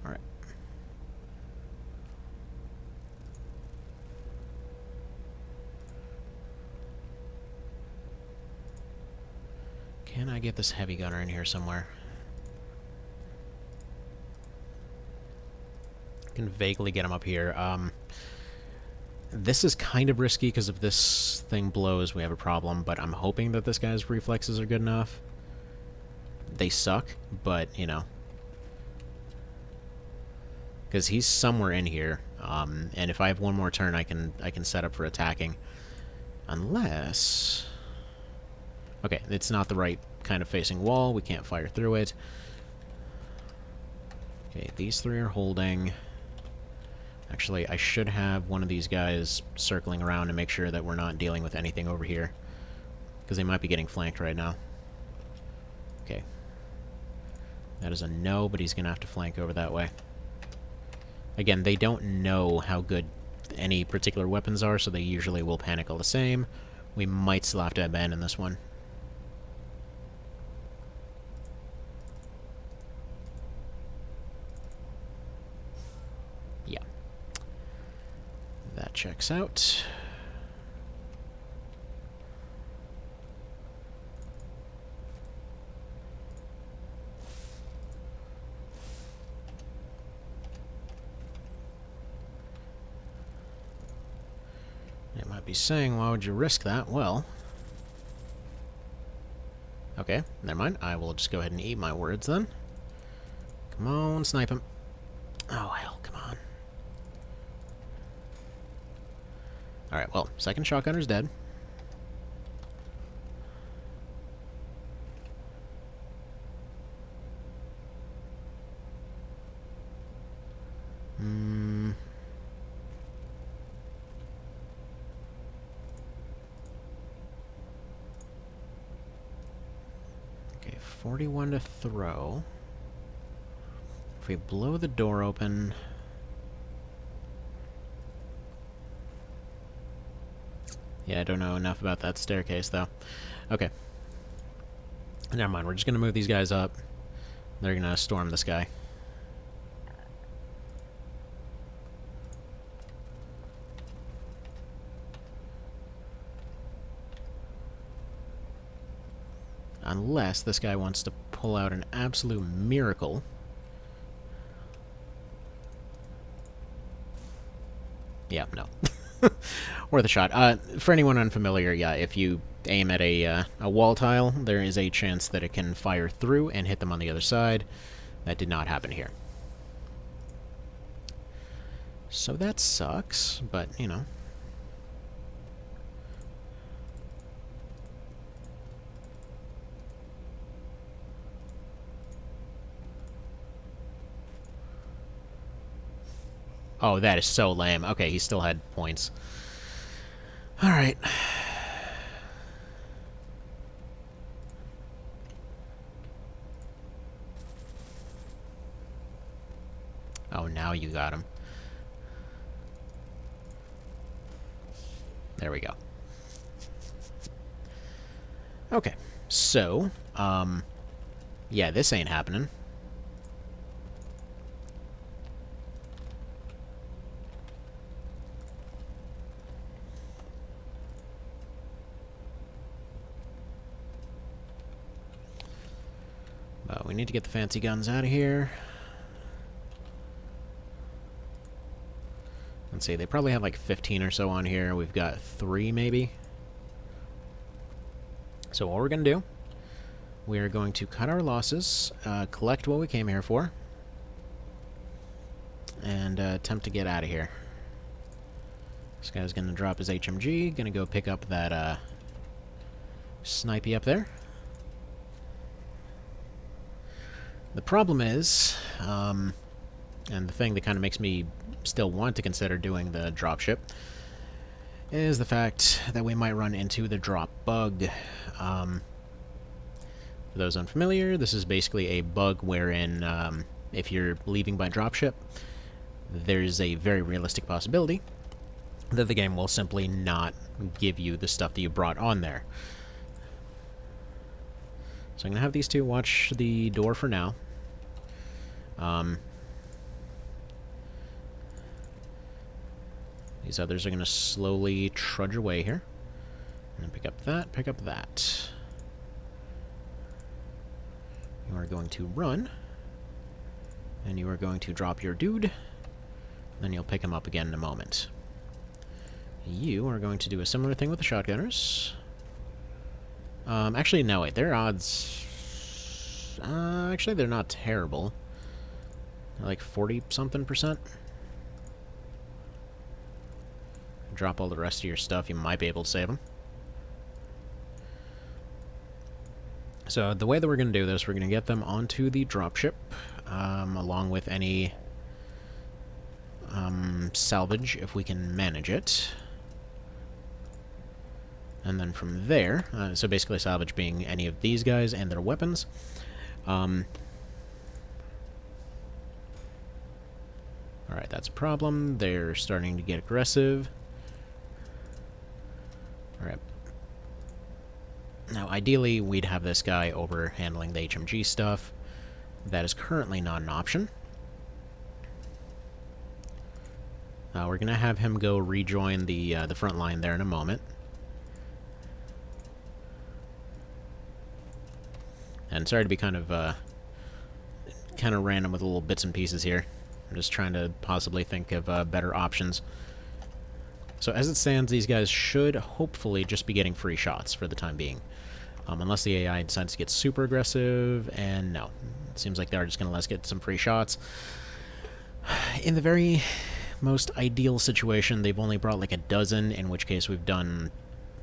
Speaker 1: Alright. Can I get this heavy gunner in here somewhere? I can vaguely get him up here. This is kind of risky because if this thing blows, we have a problem, but I'm hoping that this guy's reflexes are good enough. They suck, but, you know. Because he's somewhere in here, and if I have one more turn, I can set up for attacking. Unless... okay, it's not the right kind of facing wall. We can't fire through it. Okay, these three are holding... actually, I should have one of these guys circling around to make sure that we're not dealing with anything over here. Because they might be getting flanked right now. Okay. That is a no, but he's going to have to flank over that way. Again, they don't know how good any particular weapons are, so they usually will panic all the same. We might still have to abandon this one. Yeah. That checks out. It might be saying, why would you risk that? Well... Okay, never mind. I will just go ahead and eat my words then. Come on, snipe him. Oh, hell, come on. Alright, well, second shotgunner's dead. Okay, 41 to throw. If we blow the door open... Yeah, I don't know enough about that staircase, though. Okay. Never mind, we're just going to move these guys up. They're going to storm this guy. Unless this guy wants to pull out an absolute miracle. Yeah, no. Worth a shot. For anyone unfamiliar, yeah, if you aim at a wall tile, there is a chance that it can fire through and hit them on the other side. That did not happen here. So that sucks, but, you know. Oh, that is so lame. Okay, he still had points. Alright. Oh, now you got him. There we go. Okay, so, yeah, this ain't happening. We need to get the fancy guns out of here. Let's see, they probably have like 15 or so on here. We've got 3, maybe. So what we're going to do, we are going to cut our losses, collect what we came here for, and attempt to get out of here. This guy's going to drop his HMG, going to go pick up that snipey up there. The problem is, and the thing that kind of makes me still want to consider doing the dropship, is the fact that we might run into the drop bug. For those unfamiliar, this is basically a bug wherein if you're leaving by dropship, there's a very realistic possibility that the game will simply not give you the stuff that you brought on there. So I'm going to have these two watch the door for now. These others are going to slowly trudge away here. And then pick up that, pick up that. You are going to run. And you are going to drop your dude. Then you'll pick him up again in a moment. You are going to do a similar thing with the shotgunners. Actually, no, wait. Their odds... actually, they're not terrible. They're like 40-something%. Drop all the rest of your stuff. You might be able to save them. So, the way that we're going to do this, we're going to get them onto the dropship, along with any salvage, if we can manage it. And then from there, so basically salvage being any of these guys and their weapons. Alright, that's a problem. They're starting to get aggressive. Alright, Now, ideally, we'd have this guy over handling the HMG stuff. That is currently not an option. We're going to have him go rejoin the front line there in a moment. And sorry to be kind of random with little bits and pieces here. I'm just trying to possibly think of better options. So as it stands, these guys should hopefully just be getting free shots for the time being. Unless the AI decides to get super aggressive, and no. It seems like they're just going to let us get some free shots. In the very most ideal situation, they've only brought like a dozen, in which case we've done,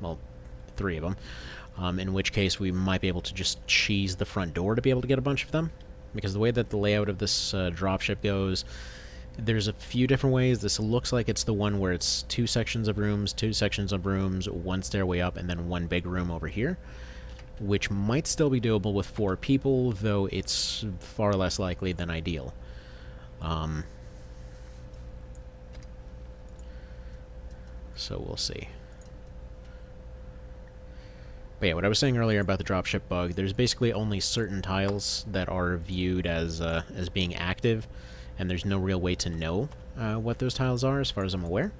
Speaker 1: well, 3 of them. In which case we might be able to just cheese the front door to be able to get a bunch of them. Because the way that the layout of this dropship goes, there's a few different ways. This looks like it's the one where it's 2 sections of rooms, 1 stairway up, and then 1 big room over here. Which might still be doable with 4 people, though it's far less likely than ideal. So we'll see. But yeah, what I was saying earlier about the dropship bug, there's basically only certain tiles that are viewed as being active, and there's no real way to know what those tiles are, as far as I'm aware.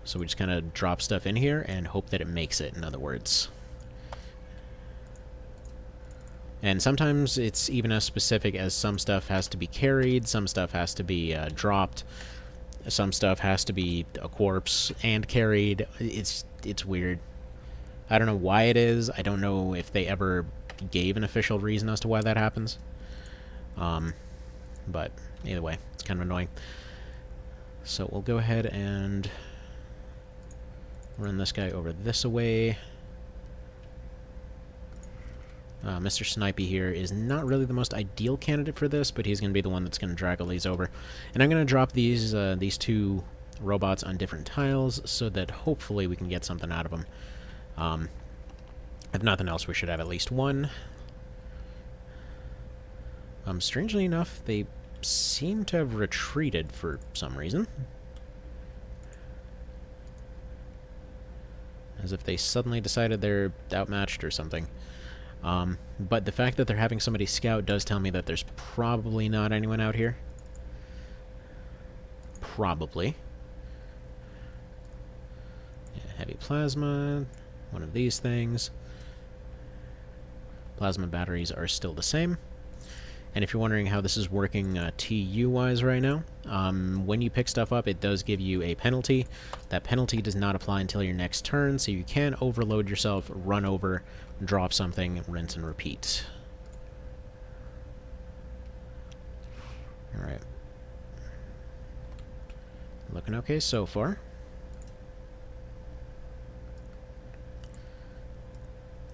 Speaker 1: So we just kind of drop stuff in here and hope that it makes it, in other words. And sometimes it's even as specific as some stuff has to be carried, some stuff has to be dropped, some stuff has to be a corpse and carried. It's weird. I don't know why it is. I don't know if they ever gave an official reason as to why that happens. But either way, it's kind of annoying. So we'll go ahead and run this guy over this way. Mr. Snipey here is not really the most ideal candidate for this, but he's going to be the one that's going to drag all these over. And I'm going to drop these 2 robots on different tiles so that hopefully we can get something out of them. If nothing else, we should have at least 1. Strangely enough, they seem to have retreated for some reason. As if they suddenly decided they're outmatched or something. But the fact that they're having somebody scout does tell me that there's probably not anyone out here. Probably. Yeah, heavy plasma, one of these things. Plasma batteries are still the same. And if you're wondering how this is working TU-wise right now, when you pick stuff up, it does give you a penalty. That penalty does not apply until your next turn, so you can overload yourself, run over, drop something, rinse and repeat. Alright. Looking okay so far.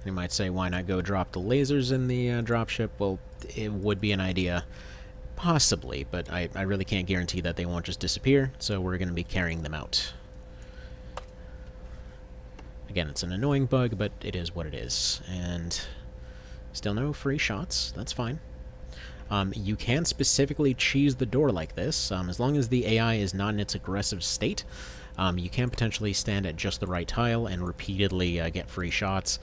Speaker 1: You might say, why not go drop the lasers in the dropship? Well, it would be an idea, possibly, but I really can't guarantee that they won't just disappear, so we're going to be carrying them out. Again, it's an annoying bug, but it is what it is. And still no free shots. That's fine. You can specifically cheese the door like this. As long as the AI is not in its aggressive state, you can potentially stand at just the right tile and repeatedly get free shots.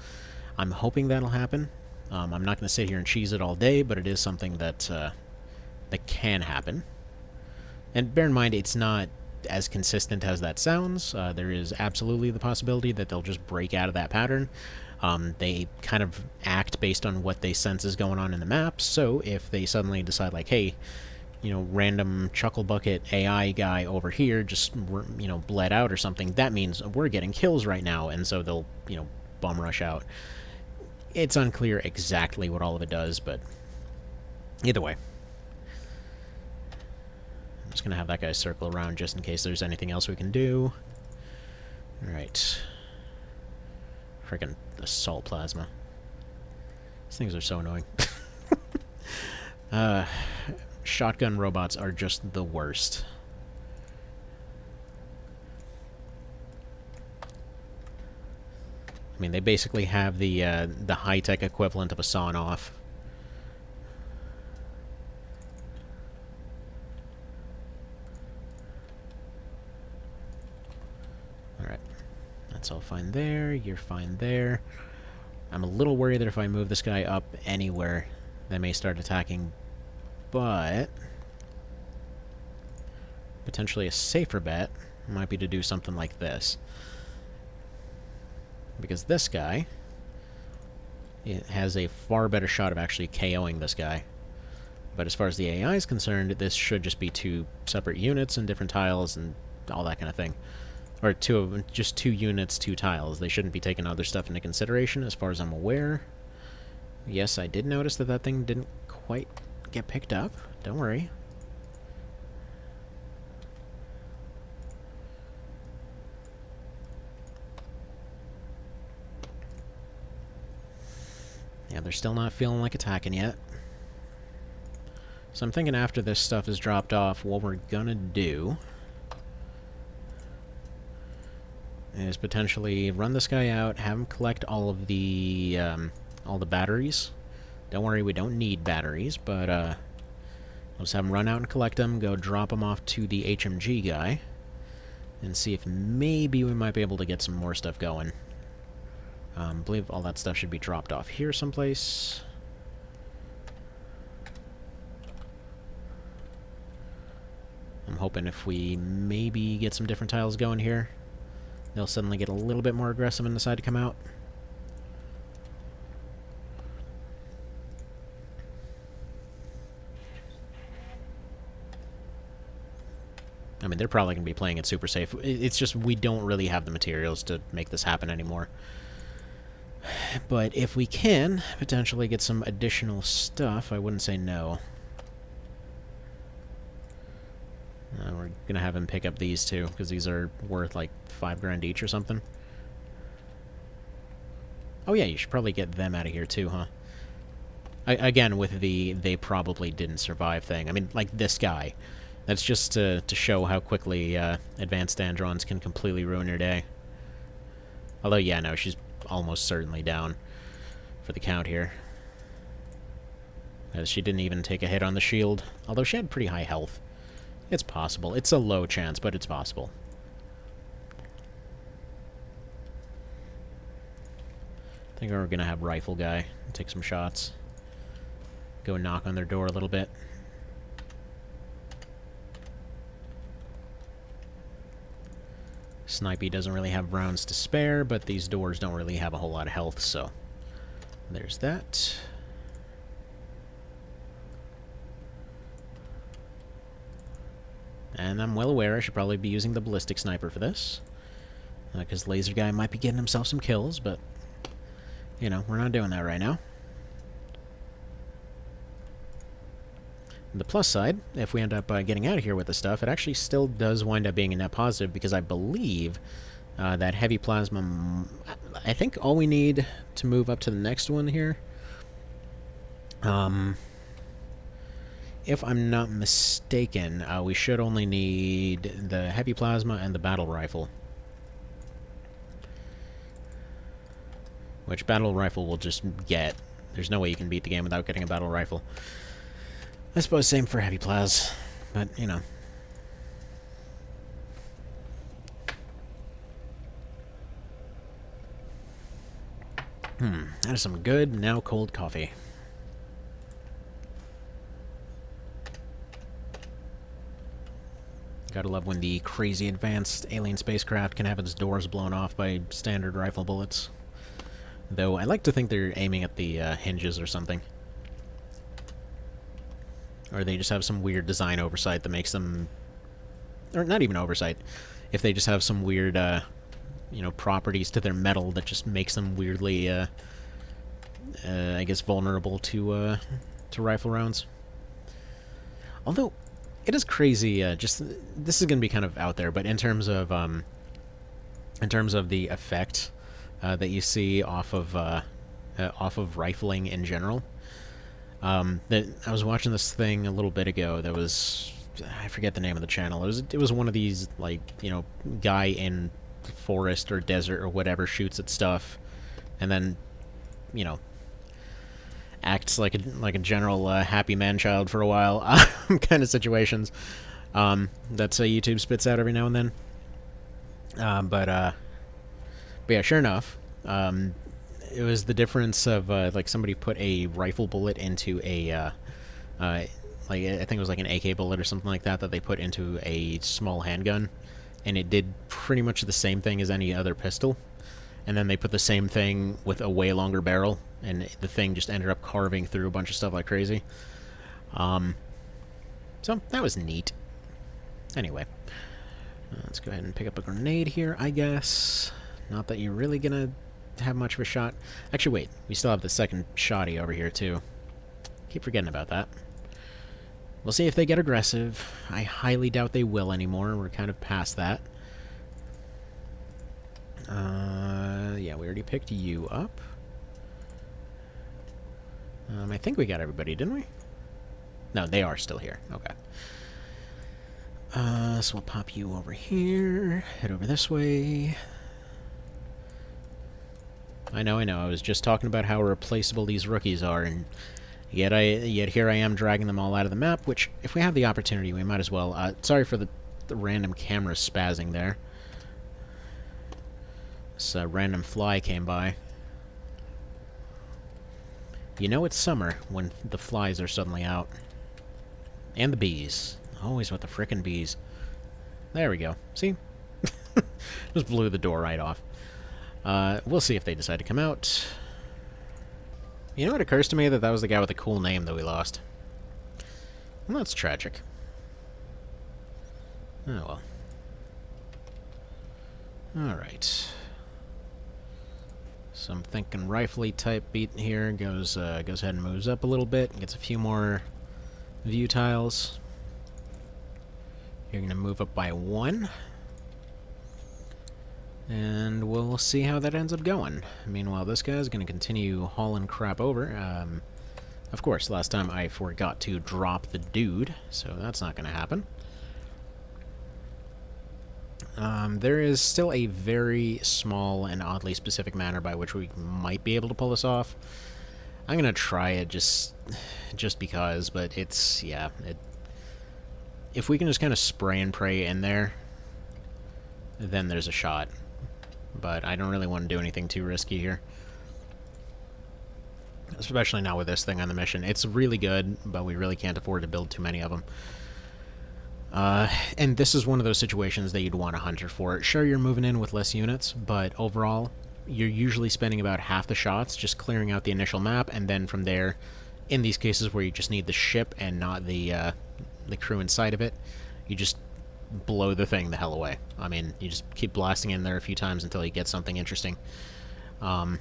Speaker 1: I'm hoping that'll happen. I'm not going to sit here and cheese it all day, but it is something that that can happen. And bear in mind, it's not as consistent as that sounds. There is absolutely the possibility that they'll just break out of that pattern. They kind of act based on what they sense is going on in the map, so if they suddenly decide, like, hey, you know, random Chuckle Bucket AI guy over here just, you know, bled out or something, that means we're getting kills right now, and so they'll, you know, bum rush out. It's unclear exactly what all of it does, but either way. I'm just going to have that guy circle around just in case there's anything else we can do. Alright. Freaking assault plasma. These things are so annoying. Shotgun robots are just the worst. I mean, they basically have the high-tech equivalent of a sawn-off. Alright. That's all fine there. You're fine there. I'm a little worried that if I move this guy up anywhere, they may start attacking, but potentially a safer bet might be to do something like this. Because this guy, it has a far better shot of actually KOing this guy. But as far as the AI is concerned, this should just be 2 separate units and different tiles and all that kind of thing. Or just 2 units, 2 tiles. They shouldn't be taking other stuff into consideration, as far as I'm aware. Yes, I did notice that that thing didn't quite get picked up. Don't worry. Yeah, they're still not feeling like attacking yet. So I'm thinking after this stuff is dropped off, what we're gonna do is potentially run this guy out, have him collect all the batteries. Don't worry, we don't need batteries, but we'll just have him run out and collect them, go drop them off to the HMG guy, and see if maybe we might be able to get some more stuff going. I believe all that stuff should be dropped off here someplace. I'm hoping if we maybe get some different tiles going here, they'll suddenly get a little bit more aggressive and decide to come out. I mean, they're probably going to be playing it super safe. It's just we don't really have the materials to make this happen anymore. But if we can potentially get some additional stuff, I wouldn't say no. We're going to have him pick up these two, because these are worth like 5 grand each or something. Oh yeah, you should probably get them out of here too, huh? Again, with the they probably didn't survive thing. I mean, like this guy. That's just to show how quickly advanced androns can completely ruin your day. Although, yeah, no, she's almost certainly down for the count here. As she didn't even take a hit on the shield. Although she had pretty high health. It's possible. It's a low chance, but it's possible. I think we're going to have Rifle Guy take some shots. Go knock on their door a little bit. Snipey doesn't really have rounds to spare, but these doors don't really have a whole lot of health, so there's that. And I'm well aware I should probably be using the ballistic sniper for this, because Laser Guy might be getting himself some kills, but, you know, we're not doing that right now. The plus side, if we end up getting out of here with the stuff, it actually still does wind up being a net positive, because I believe that heavy plasma... I think all we need to move up to the next one here... if I'm not mistaken, we should only need the heavy plasma and the battle rifle. Which battle rifle will just get. There's no way you can beat the game without getting a battle rifle. I suppose same for heavy plas, but, you know. That is some good, now cold coffee. Gotta love when the crazy advanced alien spacecraft can have its doors blown off by standard rifle bullets. Though I like to think they're aiming at the hinges or something. Or they just have some weird design oversight that makes them... Or not even oversight. If they just have some weird, you know, properties to their metal that just makes them weirdly, I guess, vulnerable to rifle rounds. Although, it is crazy, just... This is going to be kind of out there, but in terms of the effect that you see off of rifling in general... that I was watching this thing a little bit ago that was, I forget the name of the channel. It was one of these, like, you know, guy in forest or desert or whatever shoots at stuff, and then, you know, acts like a general happy man-child for a while kind of situations. That's YouTube spits out every now and then. But yeah, sure enough, It was the difference of like somebody put a rifle bullet into a like I think it was like an AK bullet or something like that they put into a small handgun, and it did pretty much the same thing as any other pistol. And then they put the same thing with a way longer barrel, and the thing just ended up carving through a bunch of stuff like crazy. So that was neat. Anyway, let's go ahead and pick up a grenade here, I guess. Not that you're really gonna have much of a shot. Actually, wait. We still have the second shotty over here, too. Keep forgetting about that. We'll see if they get aggressive. I highly doubt they will anymore. We're kind of past that. Yeah, we already picked you up. I think we got everybody, didn't we? No, they are still here. Okay. So we'll pop you over here. Head over this way. I know. I was just talking about how replaceable these rookies are, and yet here I am dragging them all out of the map, which, if we have the opportunity, we might as well. Sorry for the random camera spazzing there. This random fly came by. You know it's summer when the flies are suddenly out. And the bees. Always with the frickin' bees. There we go. See? Just blew the door right off. We'll see if they decide to come out. You know what occurs to me? That was the guy with the cool name that we lost. Well, that's tragic. Oh well. Alright. So I'm thinking rifle-y type beat here goes ahead and moves up a little bit, gets a few more view tiles. You're going to move up by 1. And we'll see how that ends up going. Meanwhile, this guy's going to continue hauling crap over. Of course, last time I forgot to drop the dude, so that's not going to happen. There is still a very small and oddly specific manner by which we might be able to pull this off. I'm going to try it just because, but it's, yeah. If we can just kind of spray and pray in there, then there's a shot. But I don't really want to do anything too risky here. Especially now with this thing on the mission. It's really good, but we really can't afford to build too many of them. And this is one of those situations that you'd want a hunter for. Sure, you're moving in with less units, but overall, you're usually spending about half the shots just clearing out the initial map, and then from there, in these cases where you just need the ship and not the crew inside of it, you just blow the thing the hell away. I mean, you just keep blasting in there a few times until you get something interesting. Alright.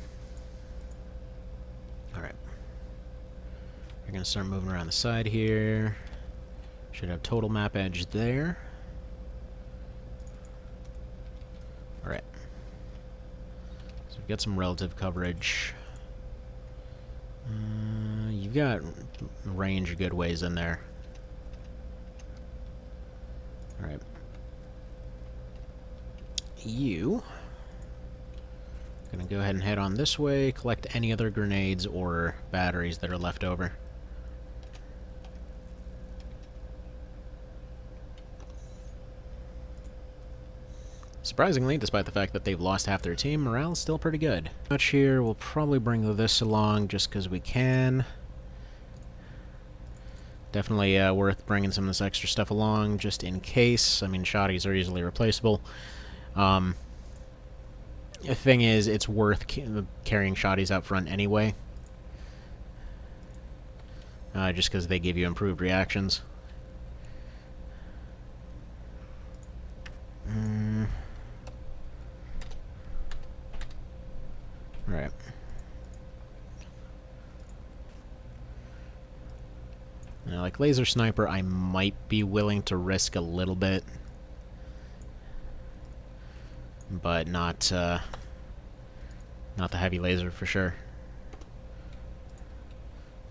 Speaker 1: We're going to start moving around the side here. Should have total map edge there. Alright. So we've got some relative coverage. You've got range a good ways in there. Alright. You gonna go ahead and head on this way, collect any other grenades or batteries that are left over. Surprisingly, despite the fact that they've lost half their team, morale's still pretty good. Much here, we'll probably bring this along just because we can. Definitely worth bringing some of this extra stuff along just in case. I mean, shotties are easily replaceable. The thing is, it's worth carrying shotties out front anyway. Just because they give you improved reactions. Alright. Now, like laser sniper, I might be willing to risk a little bit. But not the heavy laser for sure.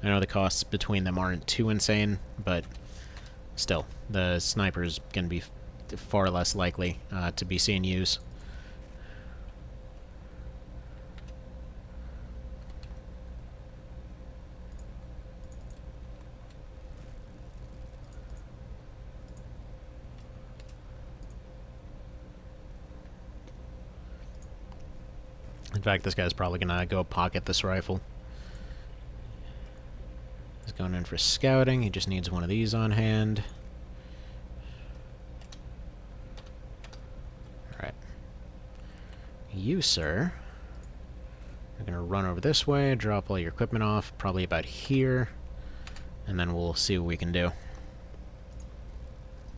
Speaker 1: I know the costs between them aren't too insane, but still, the sniper's going to be far less likely to be seen use. In fact, this guy's probably gonna go pocket this rifle. He's going in for scouting. He just needs one of these on hand. Alright. You, sir, are gonna run over this way, drop all your equipment off, probably about here, and then we'll see what we can do.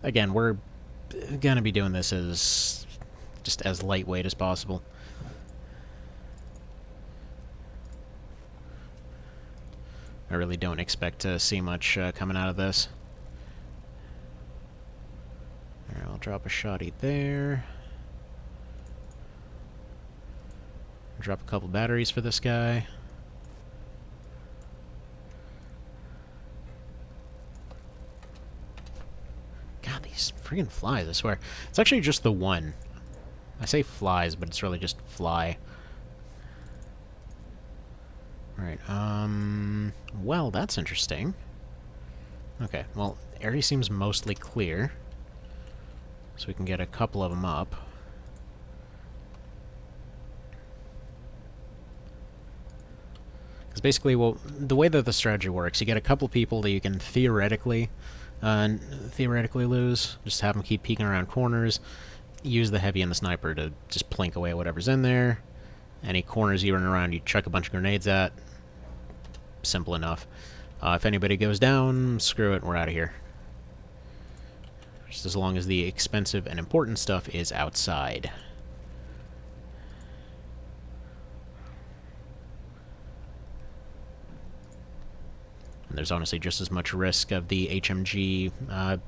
Speaker 1: Again, we're gonna be doing this as just as lightweight as possible. I really don't expect to see much coming out of this. Alright, I'll drop a shotty there. Drop a couple batteries for this guy. God, these friggin' flies, I swear. It's actually just the one. I say flies, but it's really just fly. Alright, well, that's interesting. Okay, well, area seems mostly clear. So we can get a couple of them up. Because basically, well, the way that the strategy works, you get a couple people that you can theoretically lose. Just have them keep peeking around corners. Use the heavy and the sniper to just plink away at whatever's in there. Any corners you run around, you chuck a bunch of grenades at. Simple enough. If anybody goes down, screw it, we're out of here. Just as long as the expensive and important stuff is outside. And there's honestly just as much risk of the HMG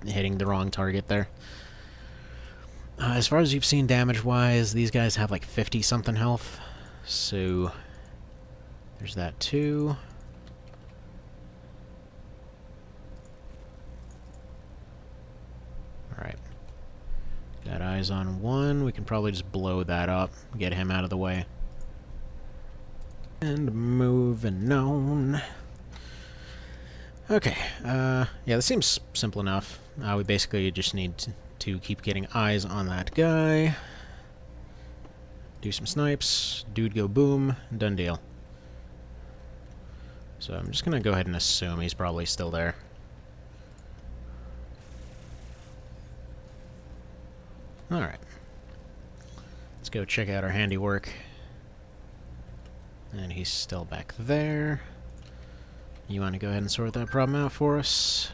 Speaker 1: hitting the wrong target there. As far as you've seen damage-wise, these guys have like 50-something health. So there's that too. Alright. Got eyes on one. We can probably just blow that up, get him out of the way. And moving on. Okay, yeah, this seems simple enough. We basically just need to keep getting eyes on that guy. Do some snipes, dude go boom, done deal. So I'm just gonna go ahead and assume he's probably still there. Alright. Let's go check out our handiwork. And he's still back there. You want to go ahead and sort that problem out for us?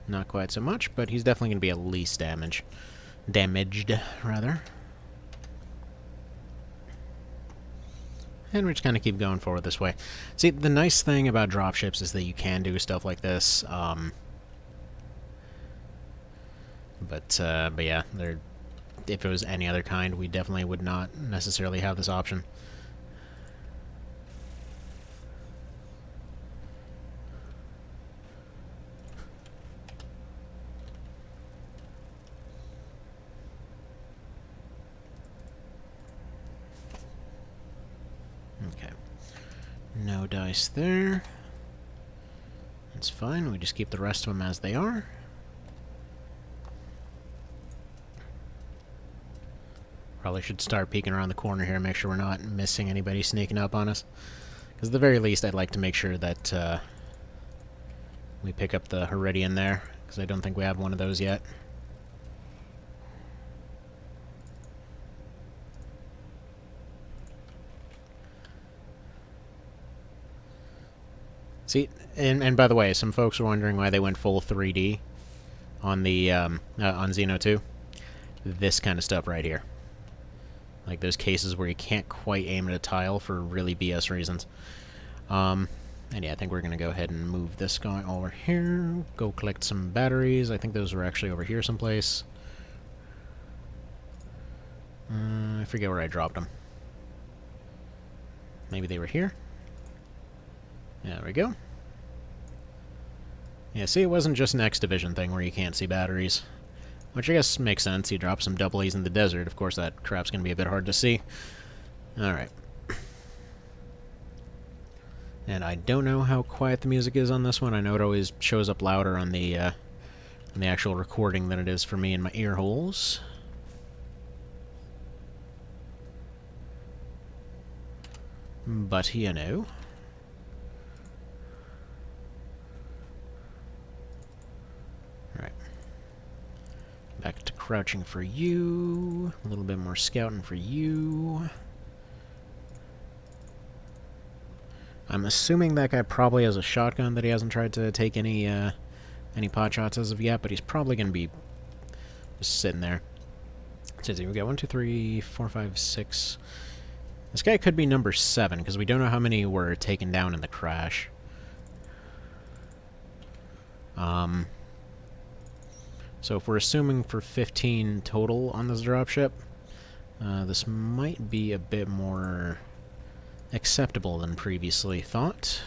Speaker 1: Not quite so much, but he's definitely going to be at least damaged, rather. And we just kind of keep going forward this way. See, the nice thing about dropships is that you can do stuff like this. But yeah, if it was any other kind, we definitely would not necessarily have this option. Okay. No dice there. That's fine. We just keep the rest of them as they are. Probably should start peeking around the corner here, make sure we're not missing anybody sneaking up on us. Because at the very least, I'd like to make sure that we pick up the Heridian there, because I don't think we have one of those yet. See, and by the way, some folks are wondering why they went full 3D on the on Xeno 2. This kind of stuff right here. Like those cases where you can't quite aim at a tile for really BS reasons. And yeah, I think we're going to go ahead and move this guy over here. Go collect some batteries. I think those were actually over here someplace. I forget where I dropped them. Maybe they were here? There we go. Yeah, see, it wasn't just an X Division thing where you can't see batteries. Which I guess makes sense. You drop some double A's in the desert. Of course, that crap's going to be a bit hard to see. Alright. And I don't know how quiet the music is on this one. I know it always shows up louder on the actual recording than it is for me in my ear holes. But, you know. Alright. Back to crouching for you. A little bit more scouting for you. I'm assuming that guy probably has a shotgun that he hasn't tried to take any pot shots as of yet, but he's probably going to be just sitting there. So we got 1, 2, 3, 4, 5, 6. This guy could be number 7, because we don't know how many were taken down in the crash. So if we're assuming for 15 total on this dropship, this might be a bit more acceptable than previously thought.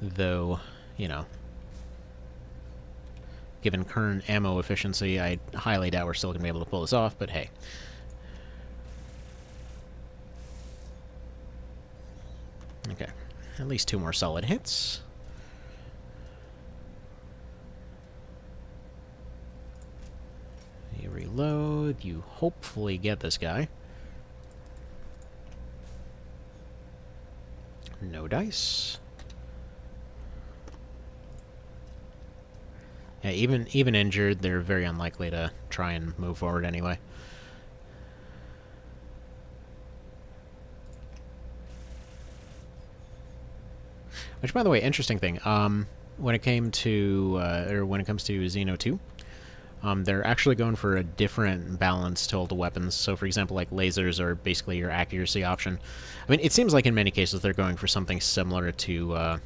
Speaker 1: Though, you know, given current ammo efficiency, I highly doubt we're still going to be able to pull this off, but hey. Okay, at least 2 more solid hits. You reload, you hopefully get this guy. No dice. Yeah, even injured, they're very unlikely to try and move forward anyway. Which, by the way, interesting thing. When it came to when it comes to Xeno 2, they're actually going for a different balance to all the weapons. So, for example, like lasers are basically your accuracy option. I mean, it seems like in many cases they're going for something similar to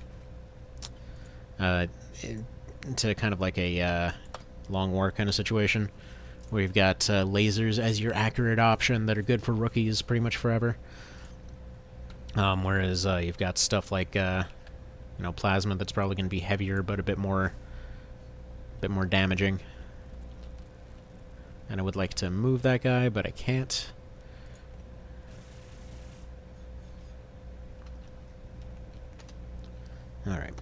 Speaker 1: kind of like a long war kind of situation, where you've got lasers as your accurate option that are good for rookies pretty much forever. Whereas you've got stuff like you know, plasma that's probably going to be heavier but a bit more damaging. And I would like to move that guy, but I can't. Alright.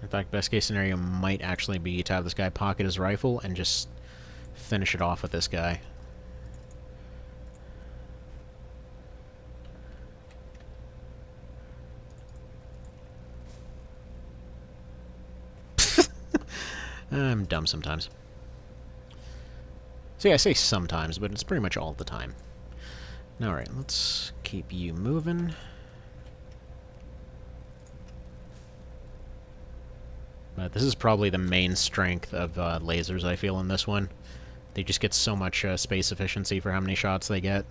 Speaker 1: In fact, best case scenario might actually be to have this guy pocket his rifle and just finish it off with this guy. I'm dumb sometimes. See, I say sometimes, but it's pretty much all the time. Alright, let's keep you moving. But this is probably the main strength of lasers, I feel, in this one. They just get so much space efficiency for how many shots they get.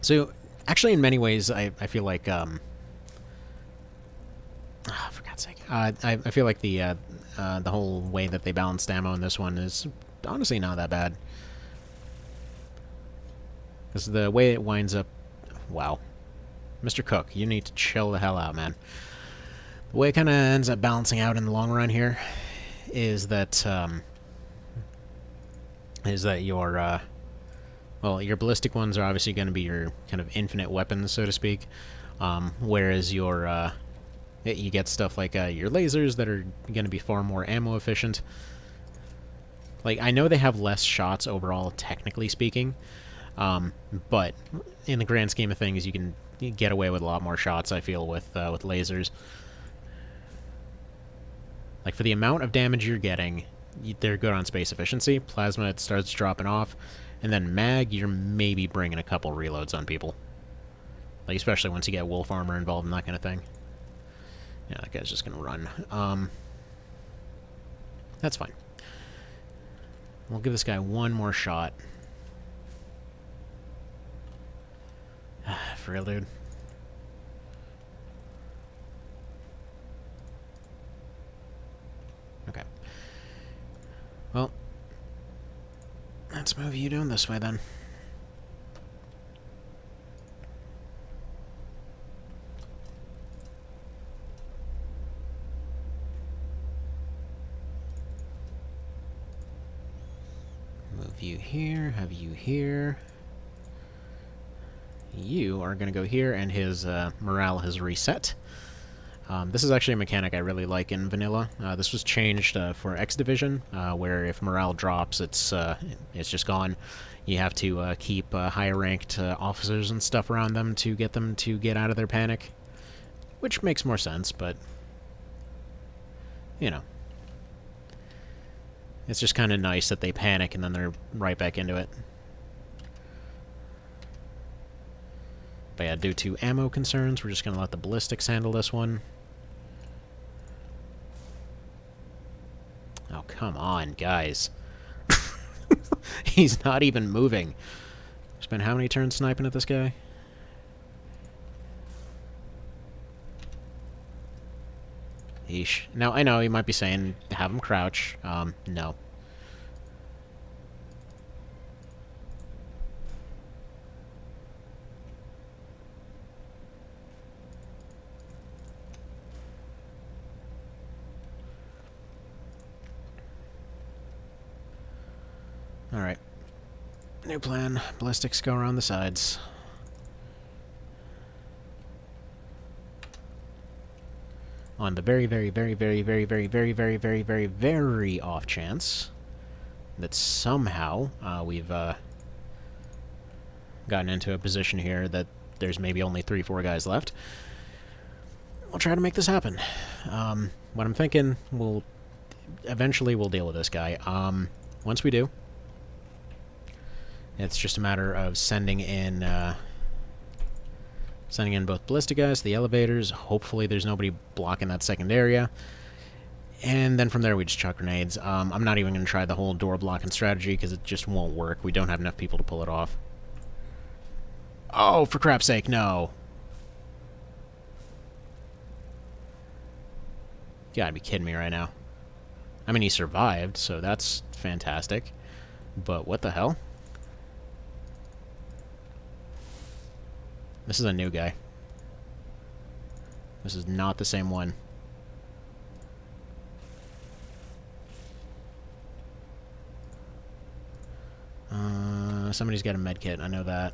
Speaker 1: So, actually, in many ways, I feel like... for God's sake. I feel like the whole way that they balanced ammo in this one is honestly not that bad. Because the way it winds up... Wow. Mr. Cook, you need to chill the hell out, man. The way it kind of ends up balancing out in the long run here is that your well, your ballistic ones are obviously going to be your kind of infinite weapons, so to speak, whereas your you get stuff like your lasers that are going to be far more ammo efficient. Like, I know they have less shots overall, technically speaking, but in the grand scheme of things, you can get away with a lot more shots, I feel, with lasers. Like, for the amount of damage you're getting, they're good on space efficiency. Plasma, it starts dropping off. And then mag, you're maybe bringing a couple reloads on people. Like, especially once you get wolf armor involved and that kind of thing. Yeah, that guy's just gonna run. That's fine. We'll give this guy one more shot. For real, dude. Okay. Well, let's move you down this way then. Move you here, have you here. You are going to go here, and his morale has reset. This is actually a mechanic I really like in vanilla. This was changed for X Division, where if morale drops, it's just gone. You have to keep higher ranked officers and stuff around them to get out of their panic, which makes more sense. But you know, it's just kind of nice that they panic and then they're right back into it. But yeah, due to ammo concerns, we're just going to let the ballistics handle this one. Oh, come on, guys. He's not even moving. Spent how many turns sniping at this guy? Eesh. Now, I know you might be saying, have him crouch. No. Alright. New plan. Ballistics go around the sides. On the very, very, very, very, very, very, very, very, very, very, very off chance that somehow we've gotten into a position here that there's maybe only 3-4 guys left, I'll try to make this happen. What I'm thinking, eventually we'll deal with this guy. Once we do, it's just a matter of sending in both ballistic guys, the elevators. Hopefully there's nobody blocking that second area. And then from there we just chuck grenades. I'm not even going to try the whole door blocking strategy because it just won't work. We don't have enough people to pull it off. Oh, for crap's sake, no. You gotta be kidding me right now. I mean, he survived, so that's fantastic. But what the hell? This is a new guy. This is not the same one. Somebody's got a med kit, I know that.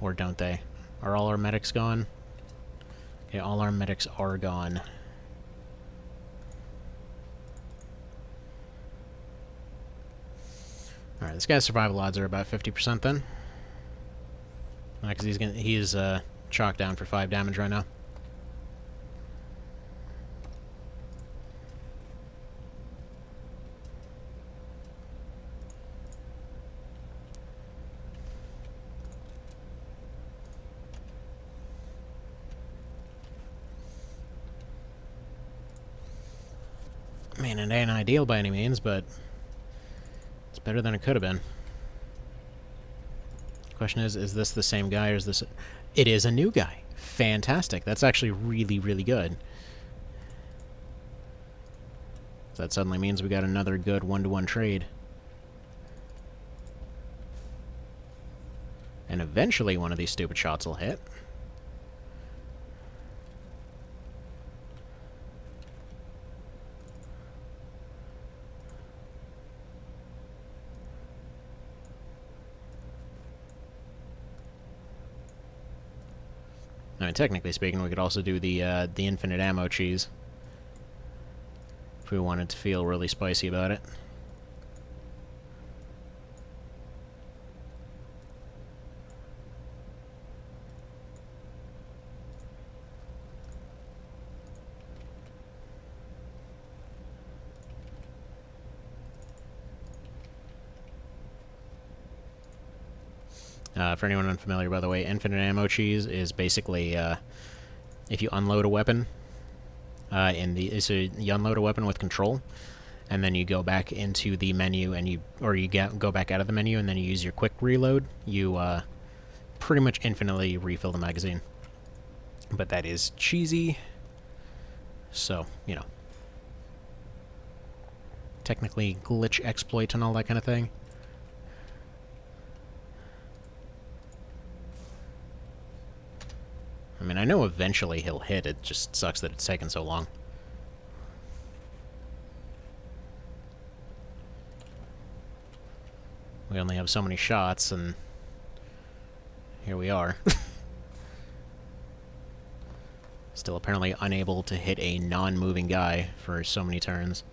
Speaker 1: Or don't they? Are all our medics gone? Okay, all our medics are gone. Alright, this guy's survival odds are about 50% then. Because he's chalked down for 5 damage right now. I mean, it ain't ideal by any means, but it's better than it could have been. Question is this the same guy or is this... It is a new guy. Fantastic. That's actually really, really good. So that suddenly means we got another good 1-to-1 trade. And eventually one of these stupid shots will hit. I mean, technically speaking, we could also do the infinite ammo cheese. If we wanted to feel really spicy about it. For anyone unfamiliar, by the way, infinite ammo cheese is basically if you unload a weapon so you unload a weapon with control, and then you go back into the menu and go back out of the menu and then you use your quick reload. You pretty much infinitely refill the magazine. But that is cheesy, so you know, technically glitch exploit and all that kind of thing. I mean, I know eventually he'll hit, it just sucks that it's taken so long. We only have so many shots, and here we are. Still apparently unable to hit a non-moving guy for so many turns.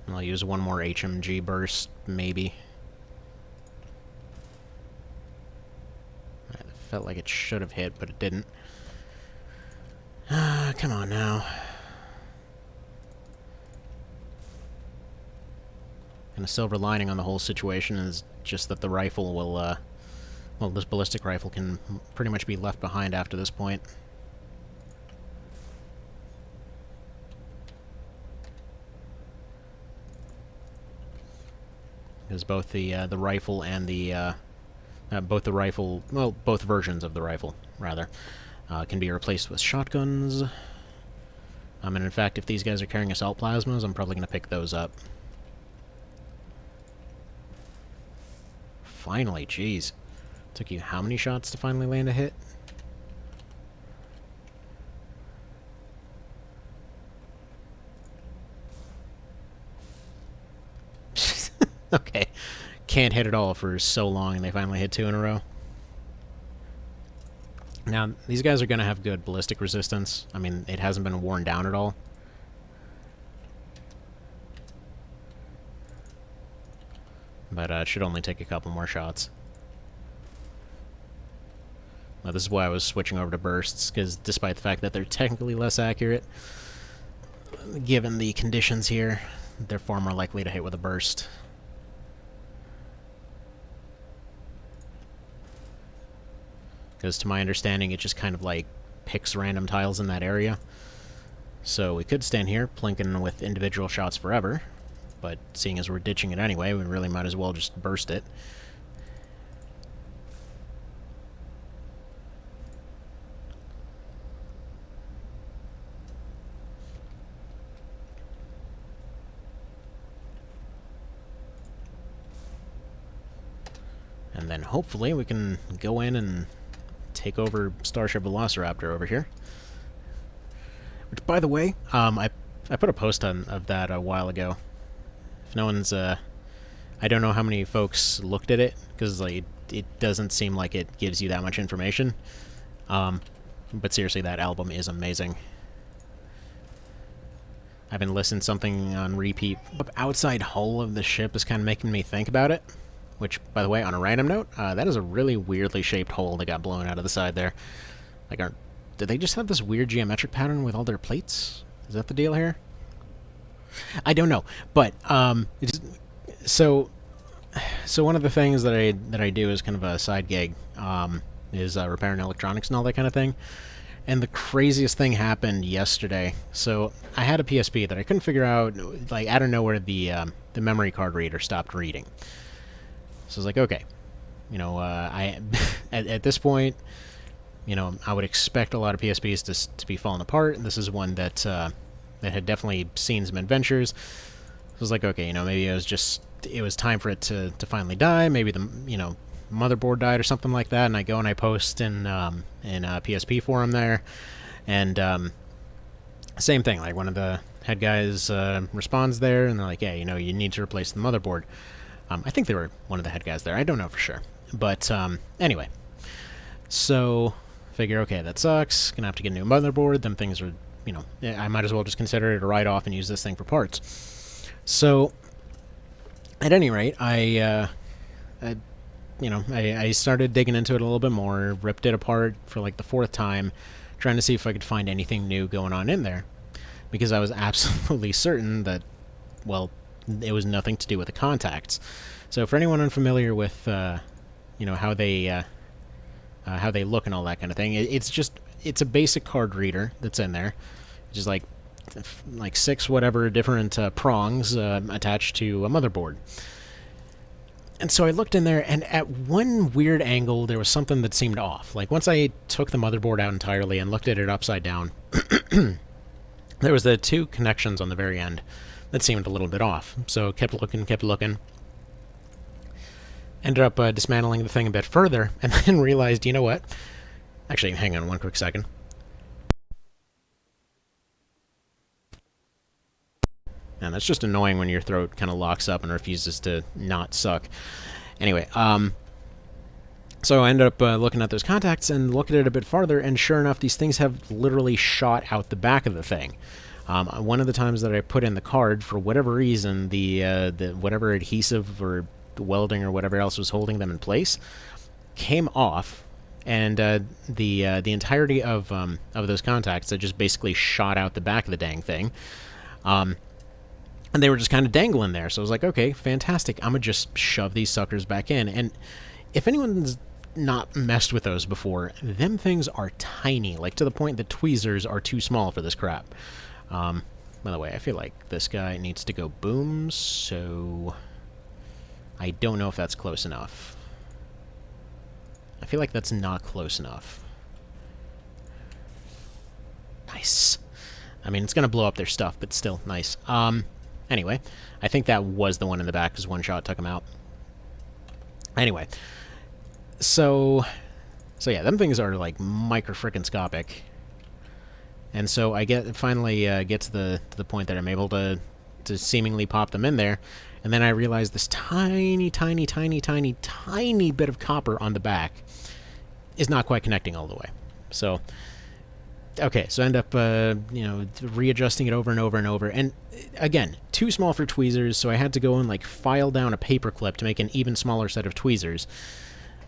Speaker 1: I'll use one more HMG burst, maybe. It felt like it should have hit, but it didn't. Come on now. And a silver lining on the whole situation is just that the rifle will, well, this ballistic rifle can pretty much be left behind after this point. Because both the rifle and the both versions of the rifle, rather, can be replaced with shotguns. And in fact, if these guys are carrying assault plasmas, I'm probably going to pick those up. Finally, jeez. Took you how many shots to finally land a hit? Okay. Can't hit at all for so long, and they finally hit 2 in a row. Now, these guys are going to have good ballistic resistance. I mean, it hasn't been worn down at all. But it should only take a couple more shots. Now, this is why I was switching over to bursts, because despite the fact that they're technically less accurate, given the conditions here, they're far more likely to hit with a burst. Because to my understanding, it just kind of like picks random tiles in that area. So we could stand here, plinking with individual shots forever, but seeing as we're ditching it anyway, we really might as well just burst it. And then hopefully we can go in and take over Starship Velociraptor over here. Which, by the way, I put a post of that a while ago. If no one's, I don't know how many folks looked at it, because like it doesn't seem like it gives you that much information. But seriously, that album is amazing. I've been listening to something on repeat. The outside hull of the ship is kind of making me think about it. Which, by the way, on a random note, that is a really weirdly shaped hole that got blown out of the side there. Like, did they just have this weird geometric pattern with all their plates? Is that the deal here? I don't know, but so one of the things that I do as kind of a side gig is repairing electronics and all that kind of thing. And the craziest thing happened yesterday. So I had a PSP that I couldn't figure out, like out of nowhere, the memory card reader stopped reading. So I was like, okay, you know, at this point, you know, I would expect a lot of PSPs to be falling apart, and this is one that that had definitely seen some adventures. So I was like, okay, you know, maybe it was time for it to finally die. Maybe the, you know, motherboard died or something like that. And I go and I post in a PSP forum there, and same thing. Like one of the head guys responds there, and they're like, yeah, you know, you need to replace the motherboard. I think they were one of the head guys there. I don't know for sure. But anyway, so figure, okay, that sucks. Gonna have to get a new motherboard. Them things are, you know, I might as well just consider it a write-off and use this thing for parts. So at any rate, I started digging into it a little bit more, ripped it apart for like the 4th time, trying to see if I could find anything new going on in there. Because I was absolutely certain that, well, it was nothing to do with the contacts. So for anyone unfamiliar with, you know, how they look and all that kind of thing, it's a basic card reader that's in there, which is like 6 whatever different prongs attached to a motherboard. And so I looked in there, and at one weird angle, there was something that seemed off. Like, once I took the motherboard out entirely and looked at it upside down, there was the 2 connections on the very end that seemed a little bit off. So kept looking. Ended up dismantling the thing a bit further, and then realized, you know what? Actually, hang on one quick second. And that's just annoying when your throat kind of locks up and refuses to not suck. Anyway, so I ended up looking at those contacts and looking at it a bit farther, and sure enough, these things have literally shot out the back of the thing. One of the times that I put in the card, for whatever reason, the whatever adhesive or welding or whatever else was holding them in place came off, and the entirety of those contacts that just basically shot out the back of the dang thing. And they were just kind of dangling there. So I was like, okay, fantastic. I'm going to just shove these suckers back in. And if anyone's not messed with those before, them things are tiny, like to the point that tweezers are too small for this crap. By the way, I feel like this guy needs to go boom, so I don't know if that's close enough. I feel like that's not close enough. Nice. I mean, it's going to blow up their stuff, but still, nice. Anyway, I think that was the one in the back, because one shot took him out. Anyway, so yeah, them things are like micro-frickin-scopic. And so I finally get to the point that I'm able to seemingly pop them in there, and then I realize this tiny bit of copper on the back is not quite connecting all the way. So, okay, so I end up, readjusting it over and over and over. And, again, too small for tweezers, so I had to go and, like, file down a paper clip to make an even smaller set of tweezers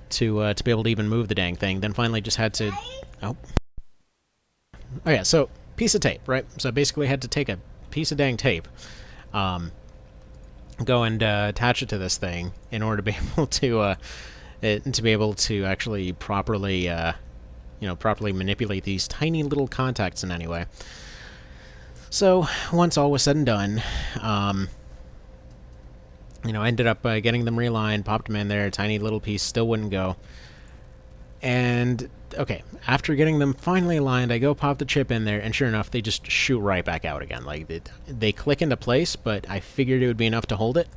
Speaker 1: to be able to even move the dang thing. Then finally just had to... Oh, yeah, so, piece of tape, right? So I basically had to take a piece of dang tape, go and attach it to this thing in order to be able to actually properly... properly manipulate these tiny little contacts in any way. So, once all was said and done, I ended up getting them realigned, popped them in there, a tiny little piece still wouldn't go. And, okay, after getting them finally aligned, I go pop the chip in there, and sure enough, they just shoot right back out again. Like, they click into place, but I figured it would be enough to hold it.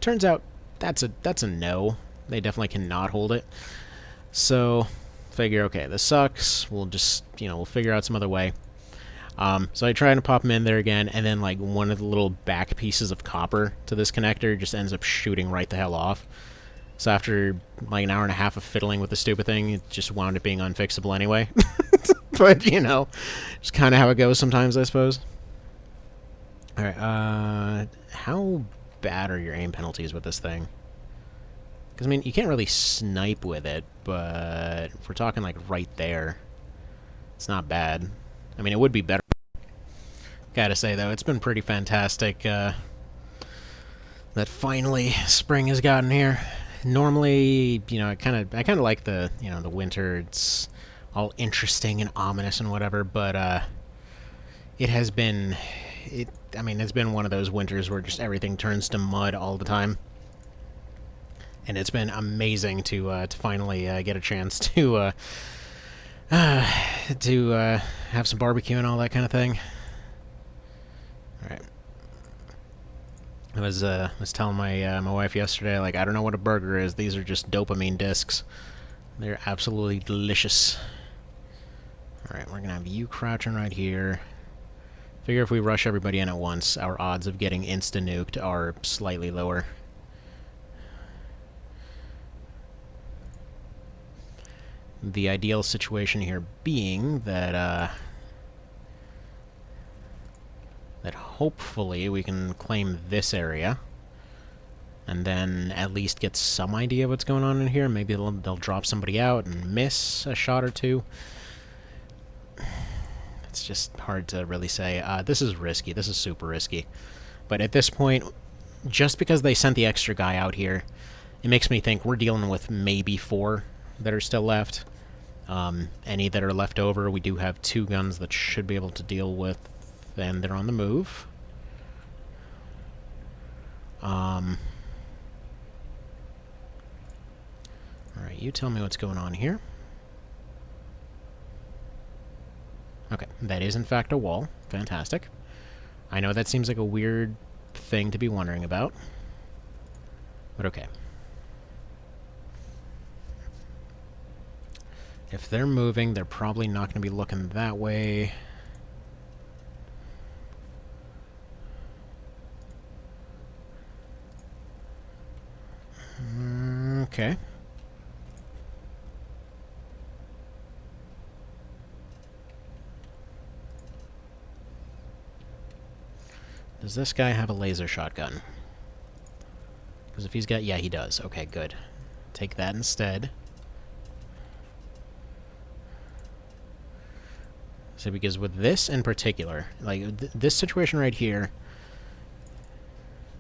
Speaker 1: Turns out, that's a no. They definitely cannot hold it. So... figure, okay, this sucks, we'll just, we'll figure out some other way. So I try to pop them in there again, and then, like, one of the little back pieces of copper to this connector just ends up shooting right the hell off. So after, like, an hour and a half of fiddling with the stupid thing, it just wound up being unfixable anyway. But, just kind of how it goes sometimes, I suppose. Alright, how bad are your aim penalties with this thing? Because, I mean, you can't really snipe with it, but if we're talking, like, right there, it's not bad. I mean, it would be better. Gotta say, though, it's been pretty fantastic that finally spring has gotten here. Normally, I kind of like the, the winter. It's all interesting and ominous and whatever, but it has been... it's been one of those winters where just everything turns to mud all the time. And it's been amazing to finally get a chance to have some barbecue and all that kind of thing. All right. I was telling my wife yesterday, like, I don't know what a burger is. These are just dopamine discs. They're absolutely delicious. All right, we're gonna have you crouching right here. Figure if we rush everybody in at once, our odds of getting insta-nuked are slightly lower. The ideal situation here being that that hopefully we can claim this area, and then at least get some idea of what's going on in here. Maybe they'll drop somebody out and miss a shot or two. It's just hard to really say. This is risky. This is super risky. But at this point, just because they sent the extra guy out here, it makes me think we're dealing with maybe 4 that are still left. Any that are left over, we do have 2 guns that should be able to deal with, and they're on the move. Alright, you tell me what's going on here. Okay, that is in fact a wall. Fantastic. I know that seems like a weird thing to be wondering about, but okay. If they're moving, they're probably not going to be looking that way. Okay. Does this guy have a laser shotgun? Because if he's got... Yeah, he does. Okay, good. Take that instead. So because with this in particular, like, this situation right here...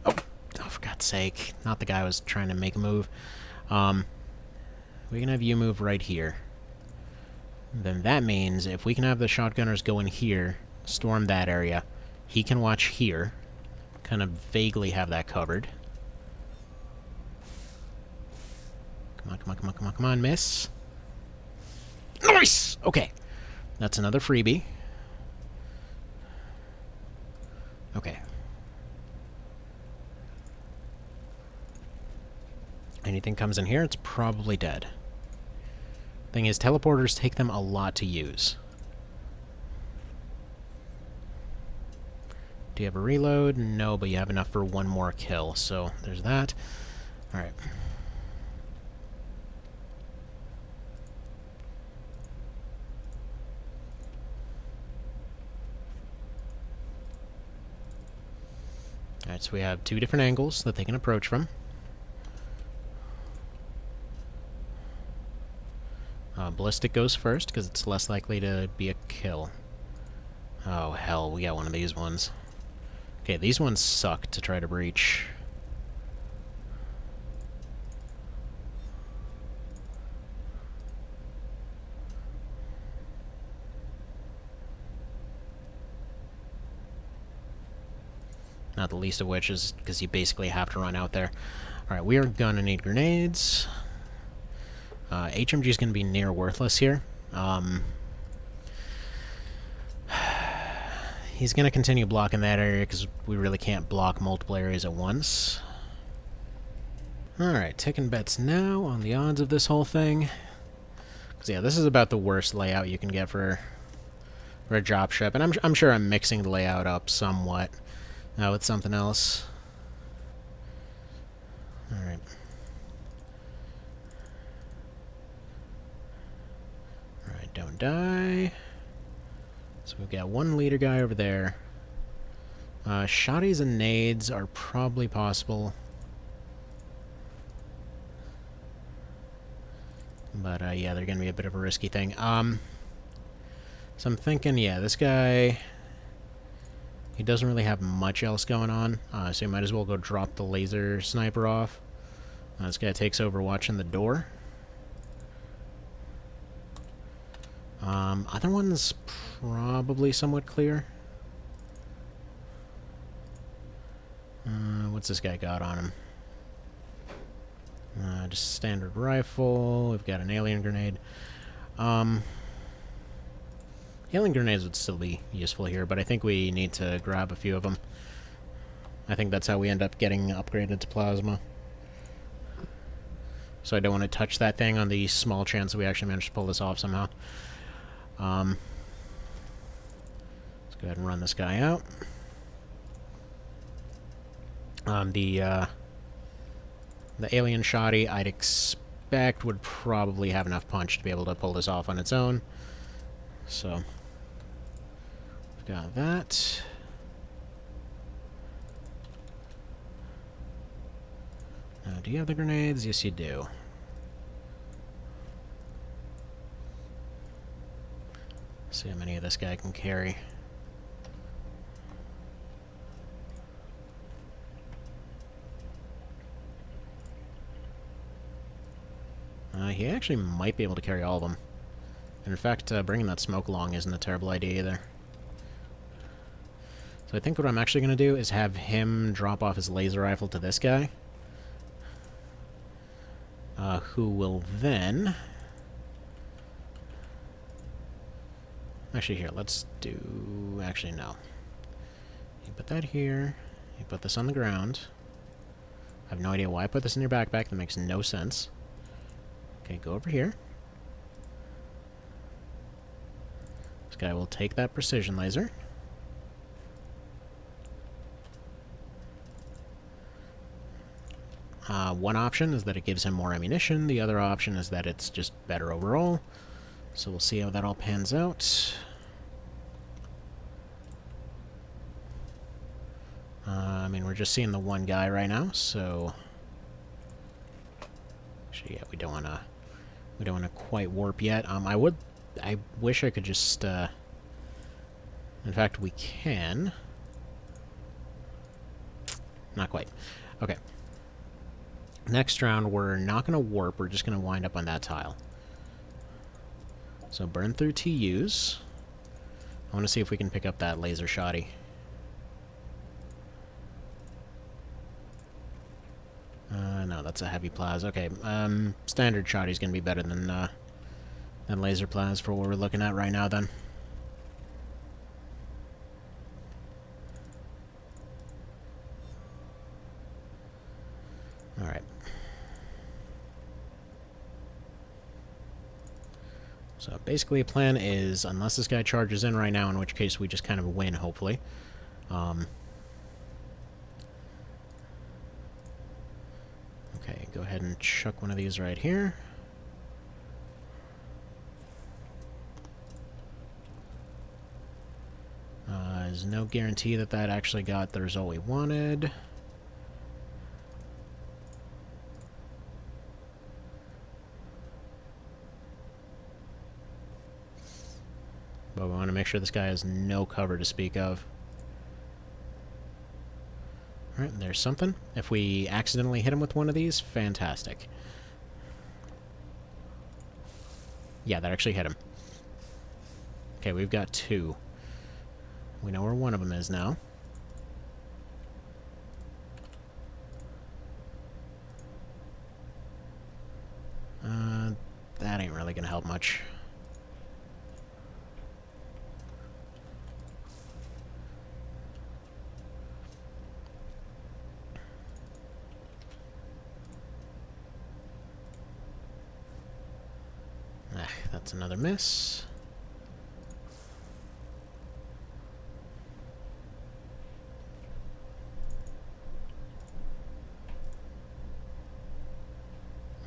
Speaker 1: Oh, for God's sake. Not the guy I was trying to make a move. We can have you move right here. Then that means if we can have the shotgunners go in here, storm that area, he can watch here, kind of vaguely have that covered. Come on, come on, come on, come on, come on, miss. Nice! Okay. That's another freebie. Okay. Anything comes in here, it's probably dead. Thing is, teleporters take them a lot to use. Do you have a reload? No, but you have enough for one more kill, so there's that. Alright. Alright, so we have two different angles that they can approach from. Ballistic goes first, because it's less likely to be a kill. Oh, hell, we got one of these ones. Okay, these ones suck to try to breach. Not the least of which is because you basically have to run out there. Alright, we are gonna need grenades. HMG is going to be near worthless here. He's going to continue blocking that area because we really can't block multiple areas at once. Alright, taking bets now on the odds of this whole thing. Because, yeah, this is about the worst layout you can get for a dropship. And I'm sure I'm mixing the layout up somewhat with something else. Alright. Alright, don't die. So we've got one leader guy over there. Shotties and nades are probably possible. But, yeah, they're going to be a bit of a risky thing. So I'm thinking, yeah, this guy... He doesn't really have much else going on, so you might as well go drop the laser sniper off. This guy takes over watching the door. Other one's probably somewhat clear. What's this guy got on him? Just standard rifle. We've got an alien grenade. Alien grenades would still be useful here, but I think we need to grab a few of them. I think that's how we end up getting upgraded to plasma. So I don't want to touch that thing on the small chance that we actually manage to pull this off somehow. Let's go ahead and run this guy out. The alien shoddy, I'd expect, would probably have enough punch to be able to pull this off on its own. So, we've got that. Do you have the grenades? Yes, you do. See how many of this guy can carry. He actually might be able to carry all of them. And in fact, bringing that smoke along isn't a terrible idea either. So I think what I'm actually going to do is have him drop off his laser rifle to this guy. Who will then... Actually, here, let's do... Actually, no. You put that here. You put this on the ground. I have no idea why I put this in your backpack. That makes no sense. Okay, go over here. This guy will take that precision laser. One option is that it gives him more ammunition. The other option is that it's just better overall. So we'll see how that all pans out. I mean, we're just seeing the one guy right now, so... Actually, yeah, we don't wanna quite warp yet. I wish I could just, in fact, we can. Not quite. Okay. Next round, we're not gonna warp, we're just gonna wind up on that tile. So burn through TUs. I wanna see if we can pick up that laser shotty. No, that's a heavy plas. Okay, standard shotty's gonna be better than laser plas for what we're looking at right now, then. Alright. So basically the plan is, unless this guy charges in right now, in which case we just kind of win, hopefully. Okay, go ahead and chuck one of these right here. There's no guarantee that that actually got the result we wanted. But we want to make sure this guy has no cover to speak of. Alright, there's something. If we accidentally hit him with one of these, fantastic. Yeah, that actually hit him. Okay, we've got two. We know where one of them is now. That ain't really gonna help much. That's another miss.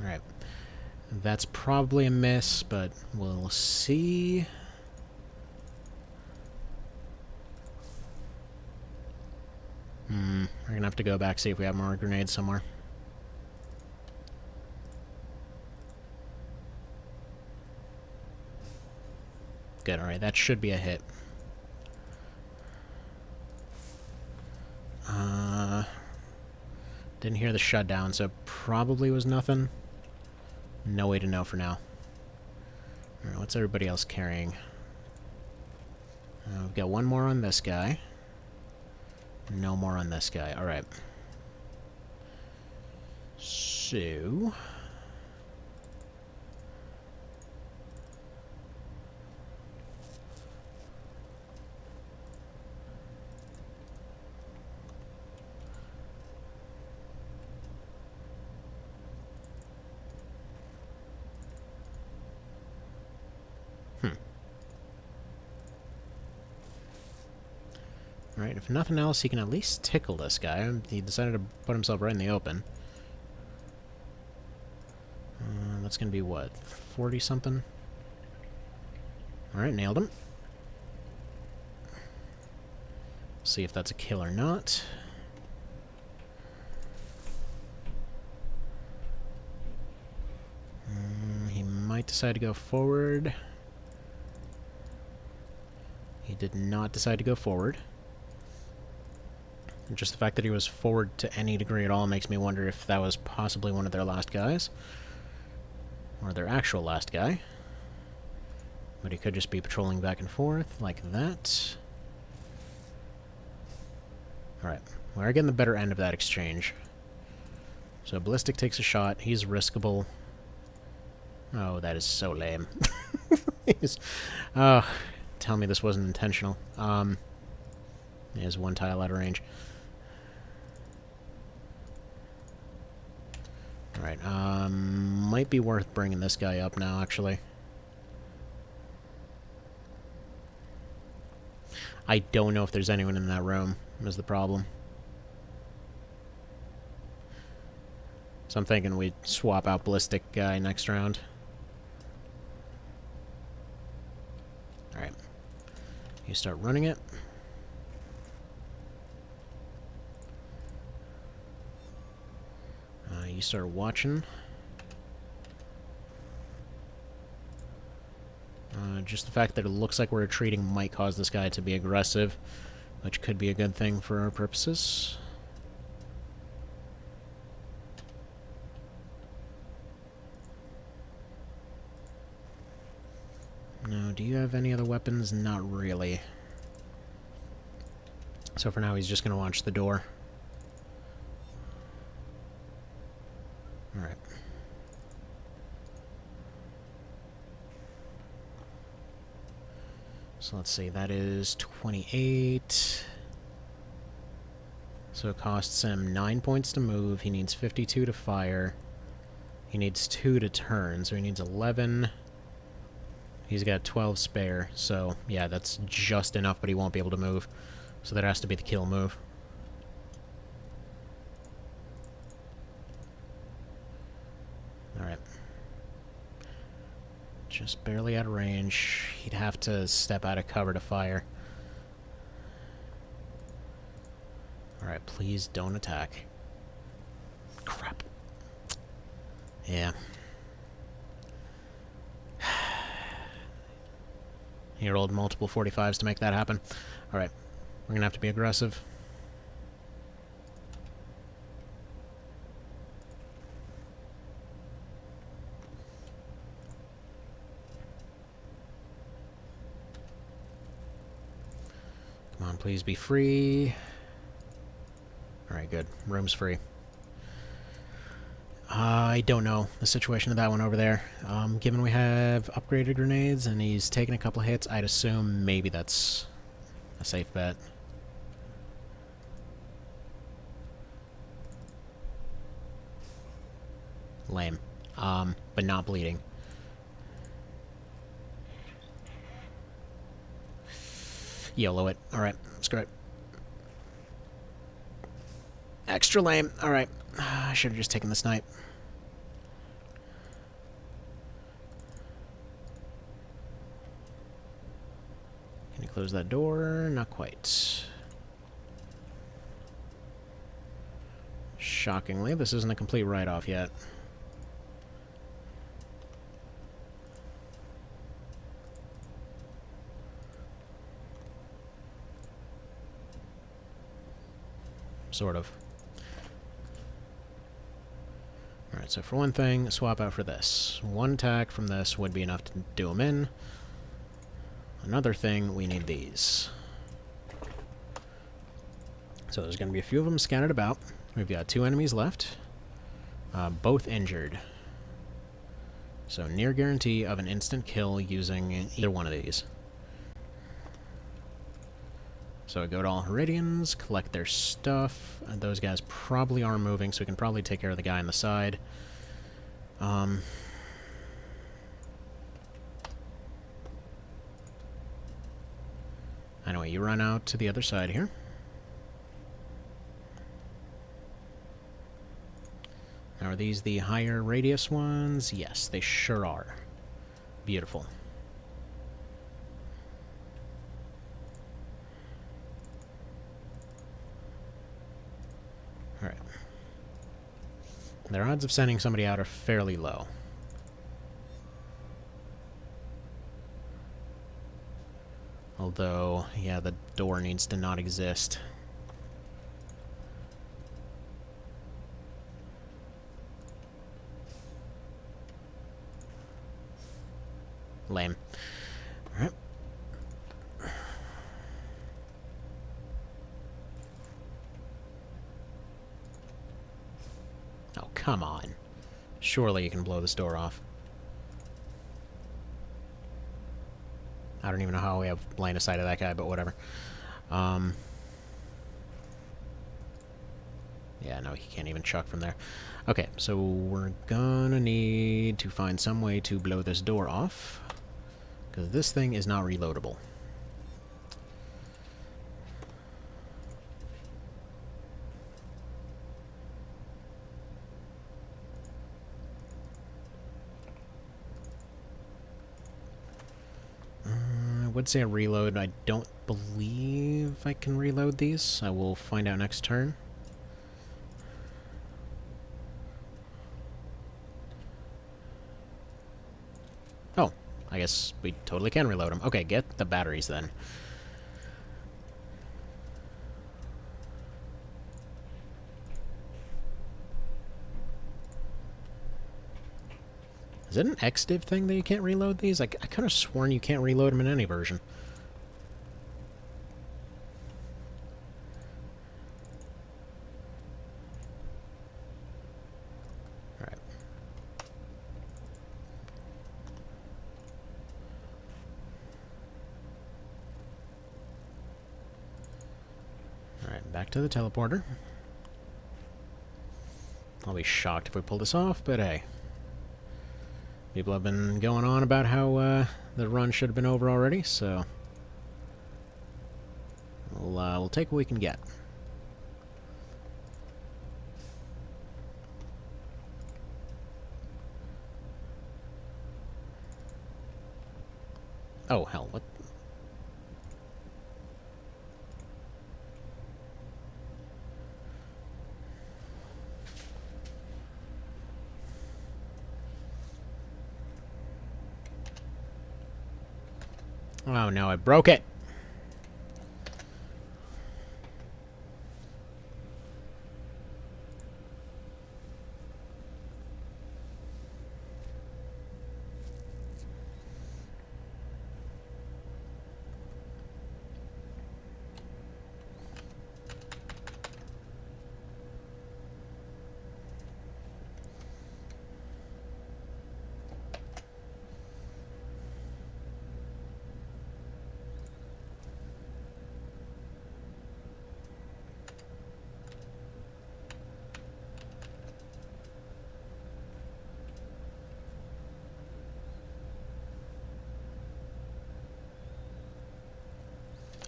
Speaker 1: Alright. That's probably a miss, but we'll see. We're gonna have to go back, see if we have more grenades somewhere. Good, alright, that should be a hit. Didn't hear the shutdown, so probably was nothing. No way to know for now. Alright, what's everybody else carrying? We've got one more on this guy. No more on this guy. Alright. So... Alright, if nothing else, he can at least tickle this guy. He decided to put himself right in the open. That's gonna be what? 40-something? Alright, nailed him. See if that's a kill or not. He might decide to go forward. He did not decide to go forward. Just the fact that he was forward to any degree at all makes me wonder if that was possibly one of their last guys. Or their actual last guy. But he could just be patrolling back and forth, like that. Alright, we're getting the better end of that exchange. So Ballistic takes a shot, he's riskable. Oh, that is so lame. Oh, tell me this wasn't intentional. There's one tile out of range. Alright, might be worth bringing this guy up now, actually. I don't know if there's anyone in that room, is the problem. So I'm thinking we swap out Ballistic Guy next round. Alright. You start running it. You start watching. Just the fact that it looks like we're retreating might cause this guy to be aggressive, which could be a good thing for our purposes. Now, do you have any other weapons? Not really. So for now, he's just going to watch the door. Alright. So let's see, that is 28. So it costs him 9 points to move. He needs 52 to fire. He needs 2 to turn, so he needs 11. He's got 12 spare, so yeah, that's just enough, but he won't be able to move. So that has to be the kill move. Alright. Just barely out of range. He'd have to step out of cover to fire. Alright, please don't attack. Crap. Yeah. He rolled multiple 45s to make that happen. Alright, we're gonna have to be aggressive. Come on, please be free. Alright, good. Room's free. I don't know the situation of that one over there. Given we have upgraded grenades and he's taken a couple hits, I'd assume maybe that's a safe bet. Lame. But not bleeding. YOLO it. Alright, screw it. Extra lame. Alright. I should have just taken the snipe. Can you close that door? Not quite. Shockingly, this isn't a complete write-off yet. Sort of. Alright, so for one thing, swap out for this. One attack from this would be enough to do him in. Another thing, we need these. So there's going to be a few of them scattered about. We've got 2 enemies left. Both injured. So near guarantee of an instant kill using either one of these. So go to all Heridians, collect their stuff. Those guys probably are moving, so we can probably take care of the guy on the side. Anyway, you run out to the other side here. Now, are these the higher radius ones? Yes, they sure are. Beautiful. Alright. Their odds of sending somebody out are fairly low. Although, yeah, the door needs to not exist. Lame. Alright. Oh, come on. Surely you can blow this door off. I don't even know how we have line of sight of that guy, but whatever. Yeah, no, he can't even chuck from there. Okay, so we're gonna need to find some way to blow this door off, because this thing is not reloadable. would say a reload. I don't believe I can reload these. I will find out next turn. Oh, I guess we totally can reload them. Okay, get the batteries then. Is it an XDiv thing that you can't reload these? I could have sworn you can't reload them in any version. Alright. Alright, back to the teleporter. I'll be shocked if we pull this off, but hey. People have been going on about how the run should have been over already, so we'll take what we can get. Oh, hell, what? Oh no, I broke it!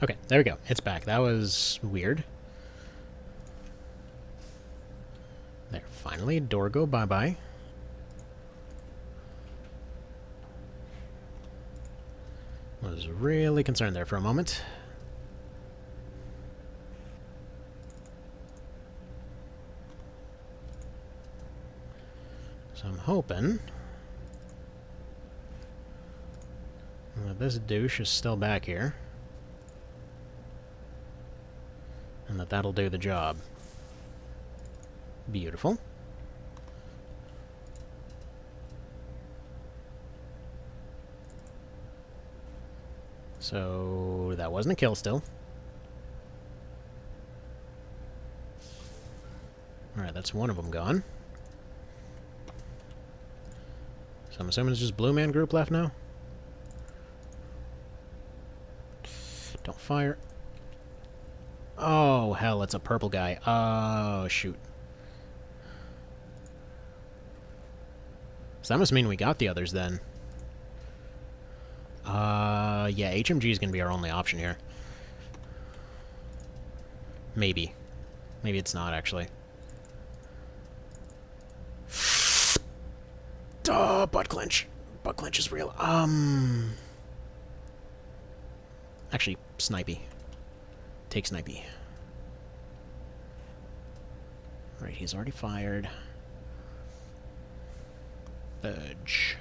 Speaker 1: Okay, there we go. It's back. That was weird. There, finally, door go bye-bye. Was really concerned there for a moment. So I'm hoping that this douche is still back here. And that'll do the job. Beautiful. So that wasn't a kill still. Alright, that's one of them gone. So I'm assuming it's just Blue Man Group left now? Don't fire. Oh, hell, it's a purple guy. Oh, shoot. So that must mean we got the others then. Yeah, HMG is going to be our only option here. Maybe. Maybe it's not, actually. Duh, butt clench. Butt clench is real. Actually, snipey. Take snipey. Right, he's already fired. Fudge.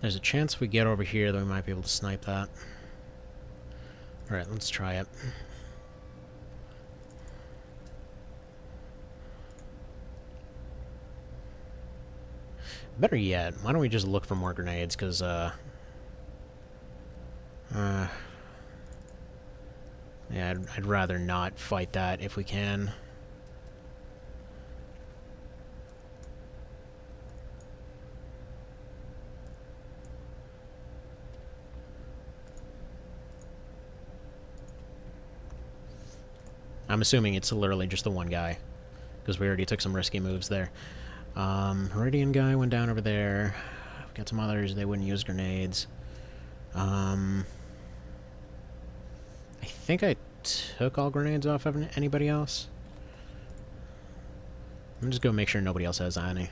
Speaker 1: There's a chance if we get over here that we might be able to snipe that. Alright, let's try it. Better yet, why don't we just look for more grenades, because, yeah, I'd rather not fight that if we can. I'm assuming it's literally just the one guy, because we already took some risky moves there. Meridian guy went down over there. We've got some others, they wouldn't use grenades. I think I took all grenades off of anybody else? I'm just gonna make sure nobody else has any.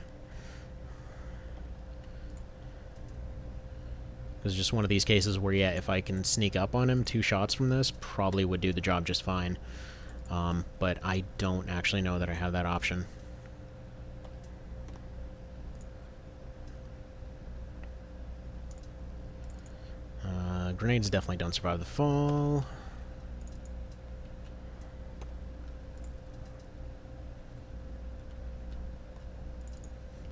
Speaker 1: It's just one of these cases where, yeah, if I can sneak up on him, 2 shots from this probably would do the job just fine. But I don't actually know that I have that option. Grenades definitely don't survive the fall.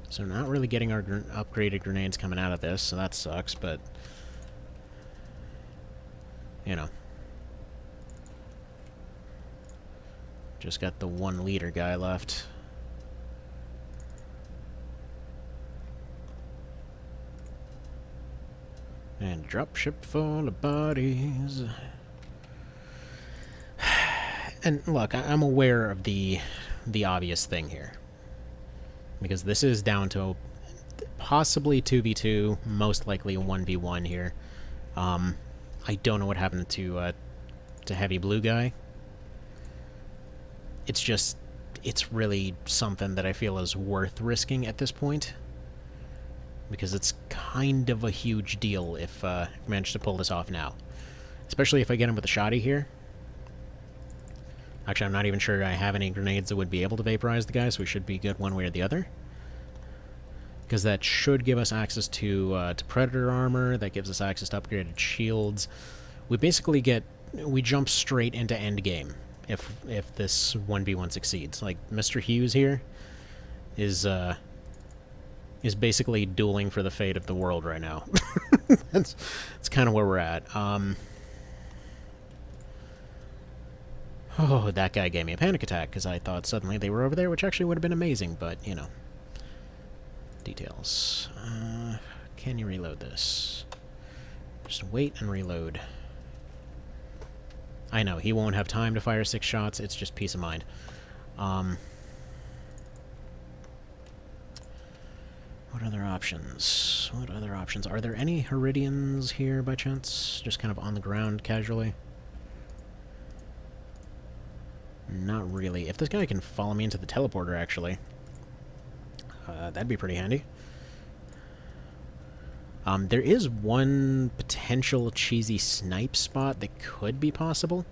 Speaker 1: So we're not really getting our upgraded grenades coming out of this, so that sucks, but... you know. Just got the 1 liter guy left. And dropship full of bodies. And look, I'm aware of the obvious thing here. Because this is down to possibly 2v2, most likely a 1v1 here. I don't know what happened to Heavy Blue Guy. It's really something that I feel is worth risking at this point. Because it's kind of a huge deal if I manage to pull this off now. Especially if I get him with a shotty here. Actually, I'm not even sure I have any grenades that would be able to vaporize the guy, so we should be good one way or the other. Because that should give us access to Predator armor, that gives us access to upgraded shields. We basically we jump straight into endgame if this 1v1 succeeds. Like, Mr. Hughes here is basically dueling for the fate of the world right now. That's kind of where we're at. Oh, that guy gave me a panic attack because I thought suddenly they were over there, which actually would have been amazing, but, you know. Details. Can you reload this? Just wait and reload. I know, he won't have time to fire 6 shots, it's just peace of mind. What other options? What other options? Are there any Heridians here by chance? Just kind of on the ground casually? Not really. If this guy can follow me into the teleporter, actually, that'd be pretty handy. There is one potential cheesy snipe spot that could be possible.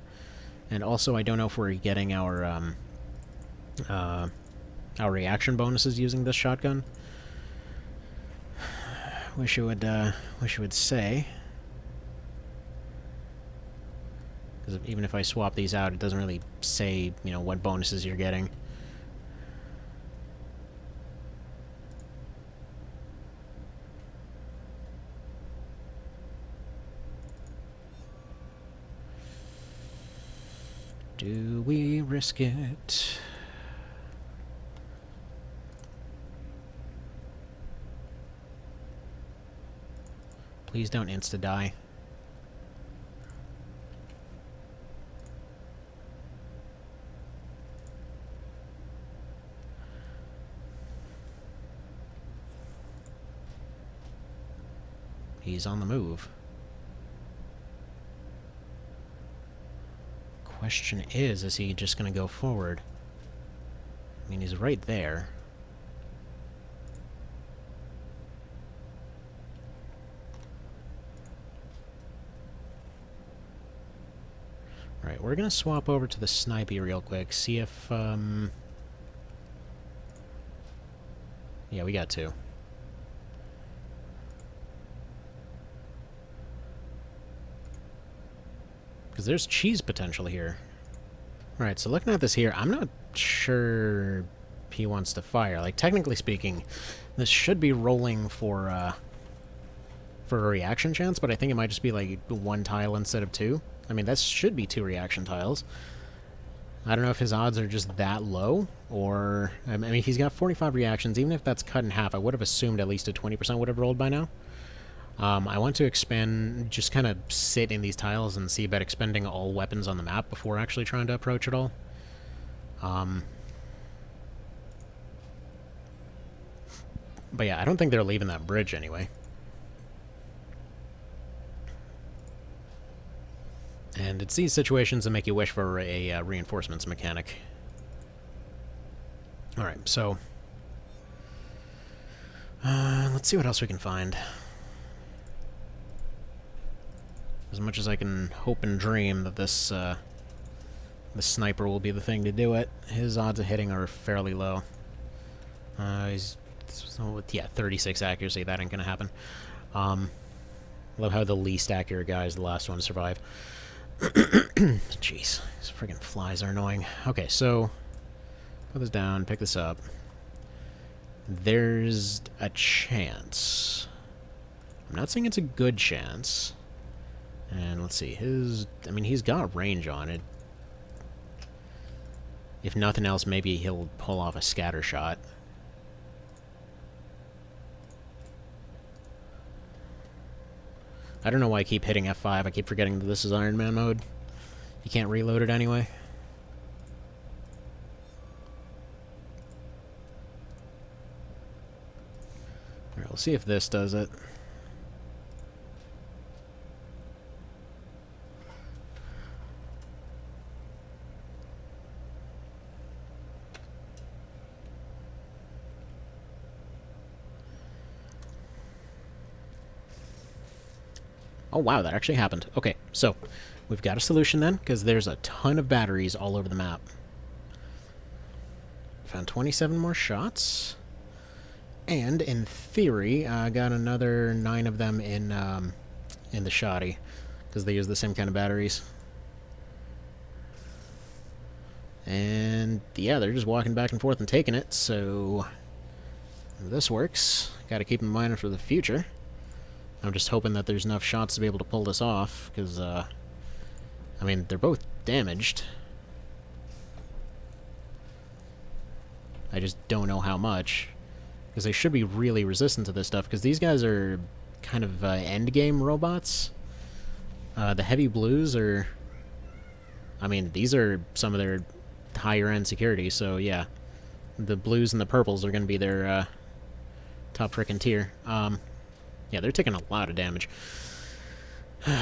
Speaker 1: And also, I don't know if we're getting our reaction bonuses using this shotgun. Wish it would say. Because even if I swap these out, it doesn't really say, you know, what bonuses you're getting. Do we risk it? Please don't insta-die. He's on the move. Question is he just gonna go forward? I mean, he's right there. Alright, we're gonna swap over to the snipey real quick, see if, yeah, we got 2. Because there's cheese potential here. Alright, so looking at this here, I'm not sure he wants to fire. Like, technically speaking, this should be rolling for a reaction chance, but I think it might just be, like, 1 tile instead of 2. I mean, that should be 2 reaction tiles. I don't know if his odds are just that low, or... I mean, he's got 45 reactions. Even if that's cut in half, I would have assumed at least a 20% would have rolled by now. I want to expend, just kind of sit in these tiles and see about expending all weapons on the map before actually trying to approach it all. But yeah, I don't think they're leaving that bridge anyway. And it's these situations that make you wish for a reinforcements mechanic. Alright, so... let's see what else we can find. As much as I can hope and dream that this, the sniper will be the thing to do it, his odds of hitting are fairly low. He's... yeah, 36 accuracy, that ain't gonna happen. Love how the least accurate guy is the last one to survive. Jeez, these friggin' flies are annoying. Okay, so... put this down, pick this up. There's a chance. I'm not saying it's a good chance. And let's see, his... I mean, he's got range on it. If nothing else, maybe he'll pull off a scatter shot. I don't know why I keep hitting F5. I keep forgetting that this is Ironman mode. You can't reload it anyway. Alright, we'll see if this does it. Oh wow, that actually happened. Okay, so we've got a solution then, because there's a ton of batteries all over the map. Found 27 more shots. And, in theory, I got another 9 of them in the shoddy, because they use the same kind of batteries. And, yeah, they're just walking back and forth and taking it, so... if this works, gotta keep in mind for the future. I'm just hoping that there's enough shots to be able to pull this off, because, I mean, they're both damaged. I just don't know how much. Because they should be really resistant to this stuff, because these guys are kind of endgame robots. The heavy blues are... I mean, these are some of their higher-end security, so yeah. The blues and the purples are going to be their top frickin' tier. Yeah, they're taking a lot of damage. This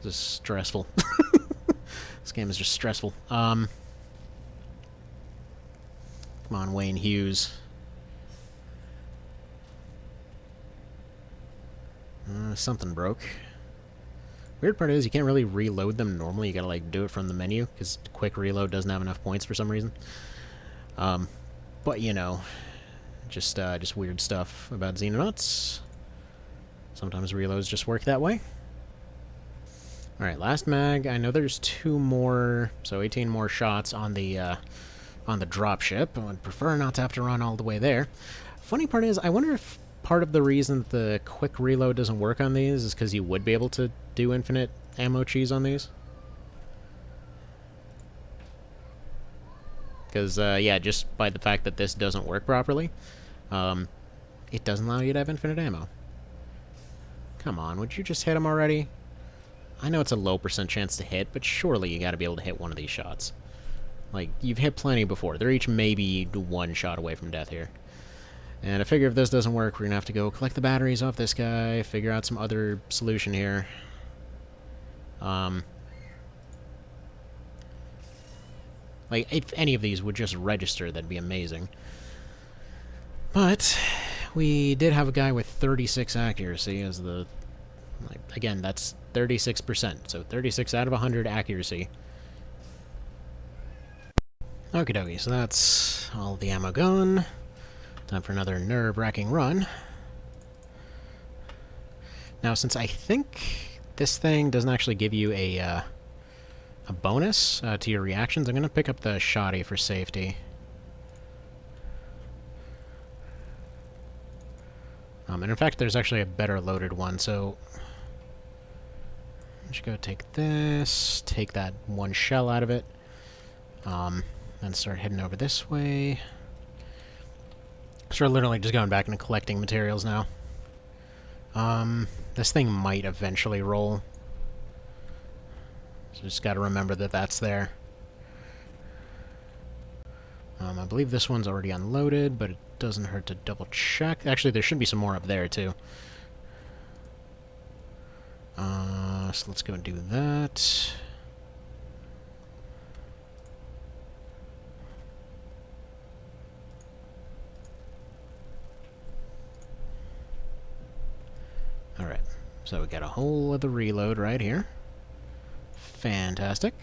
Speaker 1: is stressful. This game is just stressful. Come on, Wayne Hughes. Something broke. Weird part is you can't really reload them normally. You gotta, like, do it from the menu, because quick reload doesn't have enough points for some reason. But, you know... Just weird stuff about Xenonauts. Sometimes reloads just work that way. Alright, last mag. I know there's 2 more, so 18 more shots on the dropship. I would prefer not to have to run all the way there. Funny part is, I wonder if part of the reason the quick reload doesn't work on these is because you would be able to do infinite ammo cheese on these. Because, yeah, just by the fact that this doesn't work properly, it doesn't allow you to have infinite ammo. Come on, would you just hit him already? I know it's a low % chance to hit, but surely you gotta be able to hit one of these shots. Like, you've hit plenty before. They're each maybe 1 shot away from death here. And I figure if this doesn't work, we're gonna have to go collect the batteries off this guy, figure out some other solution here. Like, if any of these would just register, that'd be amazing. But we did have a guy with 36 accuracy as the... like, again, that's 36%, so 36 out of 100 accuracy. Okie dokie, so that's all the ammo gone. Time for another nerve-wracking run. Now, since I think this thing doesn't actually give you a bonus to your reactions, I'm going to pick up the shoddy for safety. And in fact, there's actually a better loaded one, so... I should go take this, take that 1 shell out of it, and start heading over this way. So we're literally just going back and collecting materials now. This thing might eventually roll. So just gotta remember that that's there. I believe this one's already unloaded, but it doesn't hurt to double check. Actually, there should be some more up there, too. So let's go and do that. Alright, so we got a whole other reload right here. Fantastic.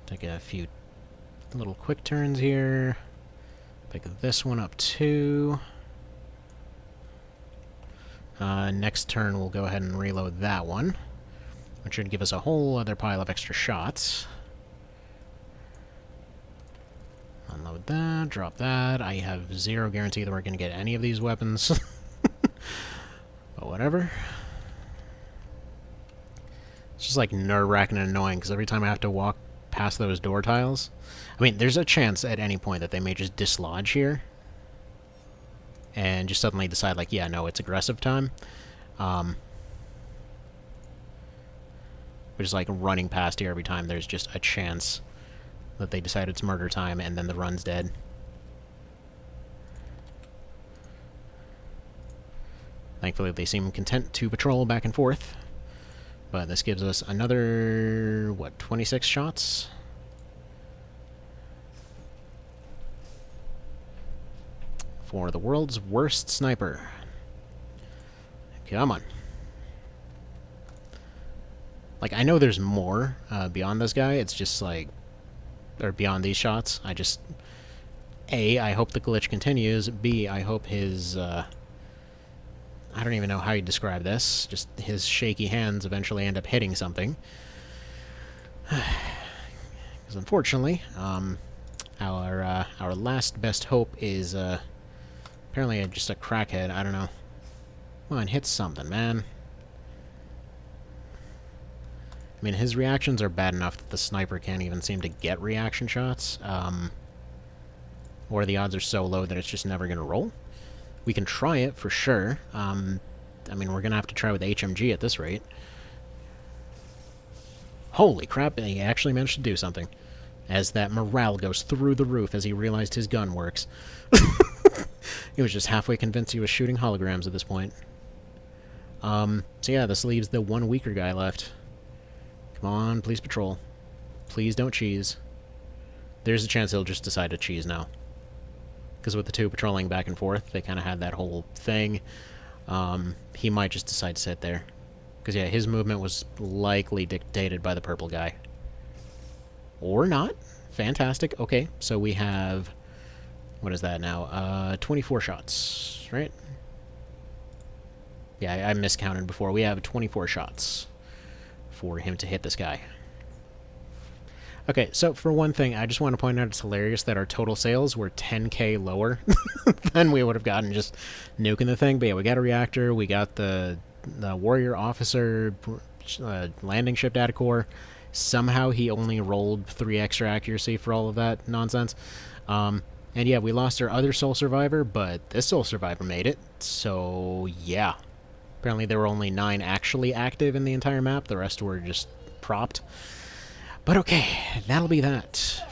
Speaker 1: Take a few little quick turns here. Pick this one up too. Next turn we'll go ahead and reload that one, which should give us a whole other pile of extra shots. Unload that, drop that. I have zero guarantee that we're going to get any of these weapons. But whatever. It's just like nerve-wracking and annoying, because every time I have to walk past those door tiles... I mean, there's a chance at any point that they may just dislodge here. And just suddenly decide, like, yeah, no, it's aggressive time. Which is like running past here every time there's just a chance that they decide it's murder time, and then the run's dead. Thankfully, they seem content to patrol back and forth. But this gives us another, what, 26 shots? For the world's worst sniper. Come on. Like, I know there's more beyond this guy. It's just like... or beyond these shots. I just... A, I hope the glitch continues. B, I hope his... I don't even know how you describe this. Just his shaky hands eventually end up hitting something. Because unfortunately, our last best hope is... apparently just a crackhead. I don't know. Come on, hit something, man. I mean, his reactions are bad enough that the sniper can't even seem to get reaction shots. Or the odds are so low that it's just never going to roll. We can try it, for sure. I mean, we're going to have to try with HMG at this rate. Holy crap, he actually managed to do something. As that morale goes through the roof as he realized his gun works. He was just halfway convinced he was shooting holograms at this point. So yeah, this leaves the one weaker guy left. Come on, please patrol. Please don't cheese. There's a chance he'll just decide to cheese now. Because with the two patrolling back and forth, they kind of had that whole thing. He might just decide to sit there. Because yeah, his movement was likely dictated by the purple guy. Or not. Fantastic. Okay, so we have... what is that now? 24 shots, right? Yeah, I miscounted before. We have 24 shots for him to hit this guy. Okay, so for one thing, I just want to point out it's hilarious that our total sales were 10k lower than we would have gotten just nuking the thing. But yeah, we got a reactor, we got the warrior officer landing ship data core. Somehow he only rolled 3 extra accuracy for all of that nonsense. And yeah, we lost our other soul survivor, but this soul survivor made it. So yeah. Apparently there were only 9 actually active in the entire map. The rest were just propped. But okay, that'll be that.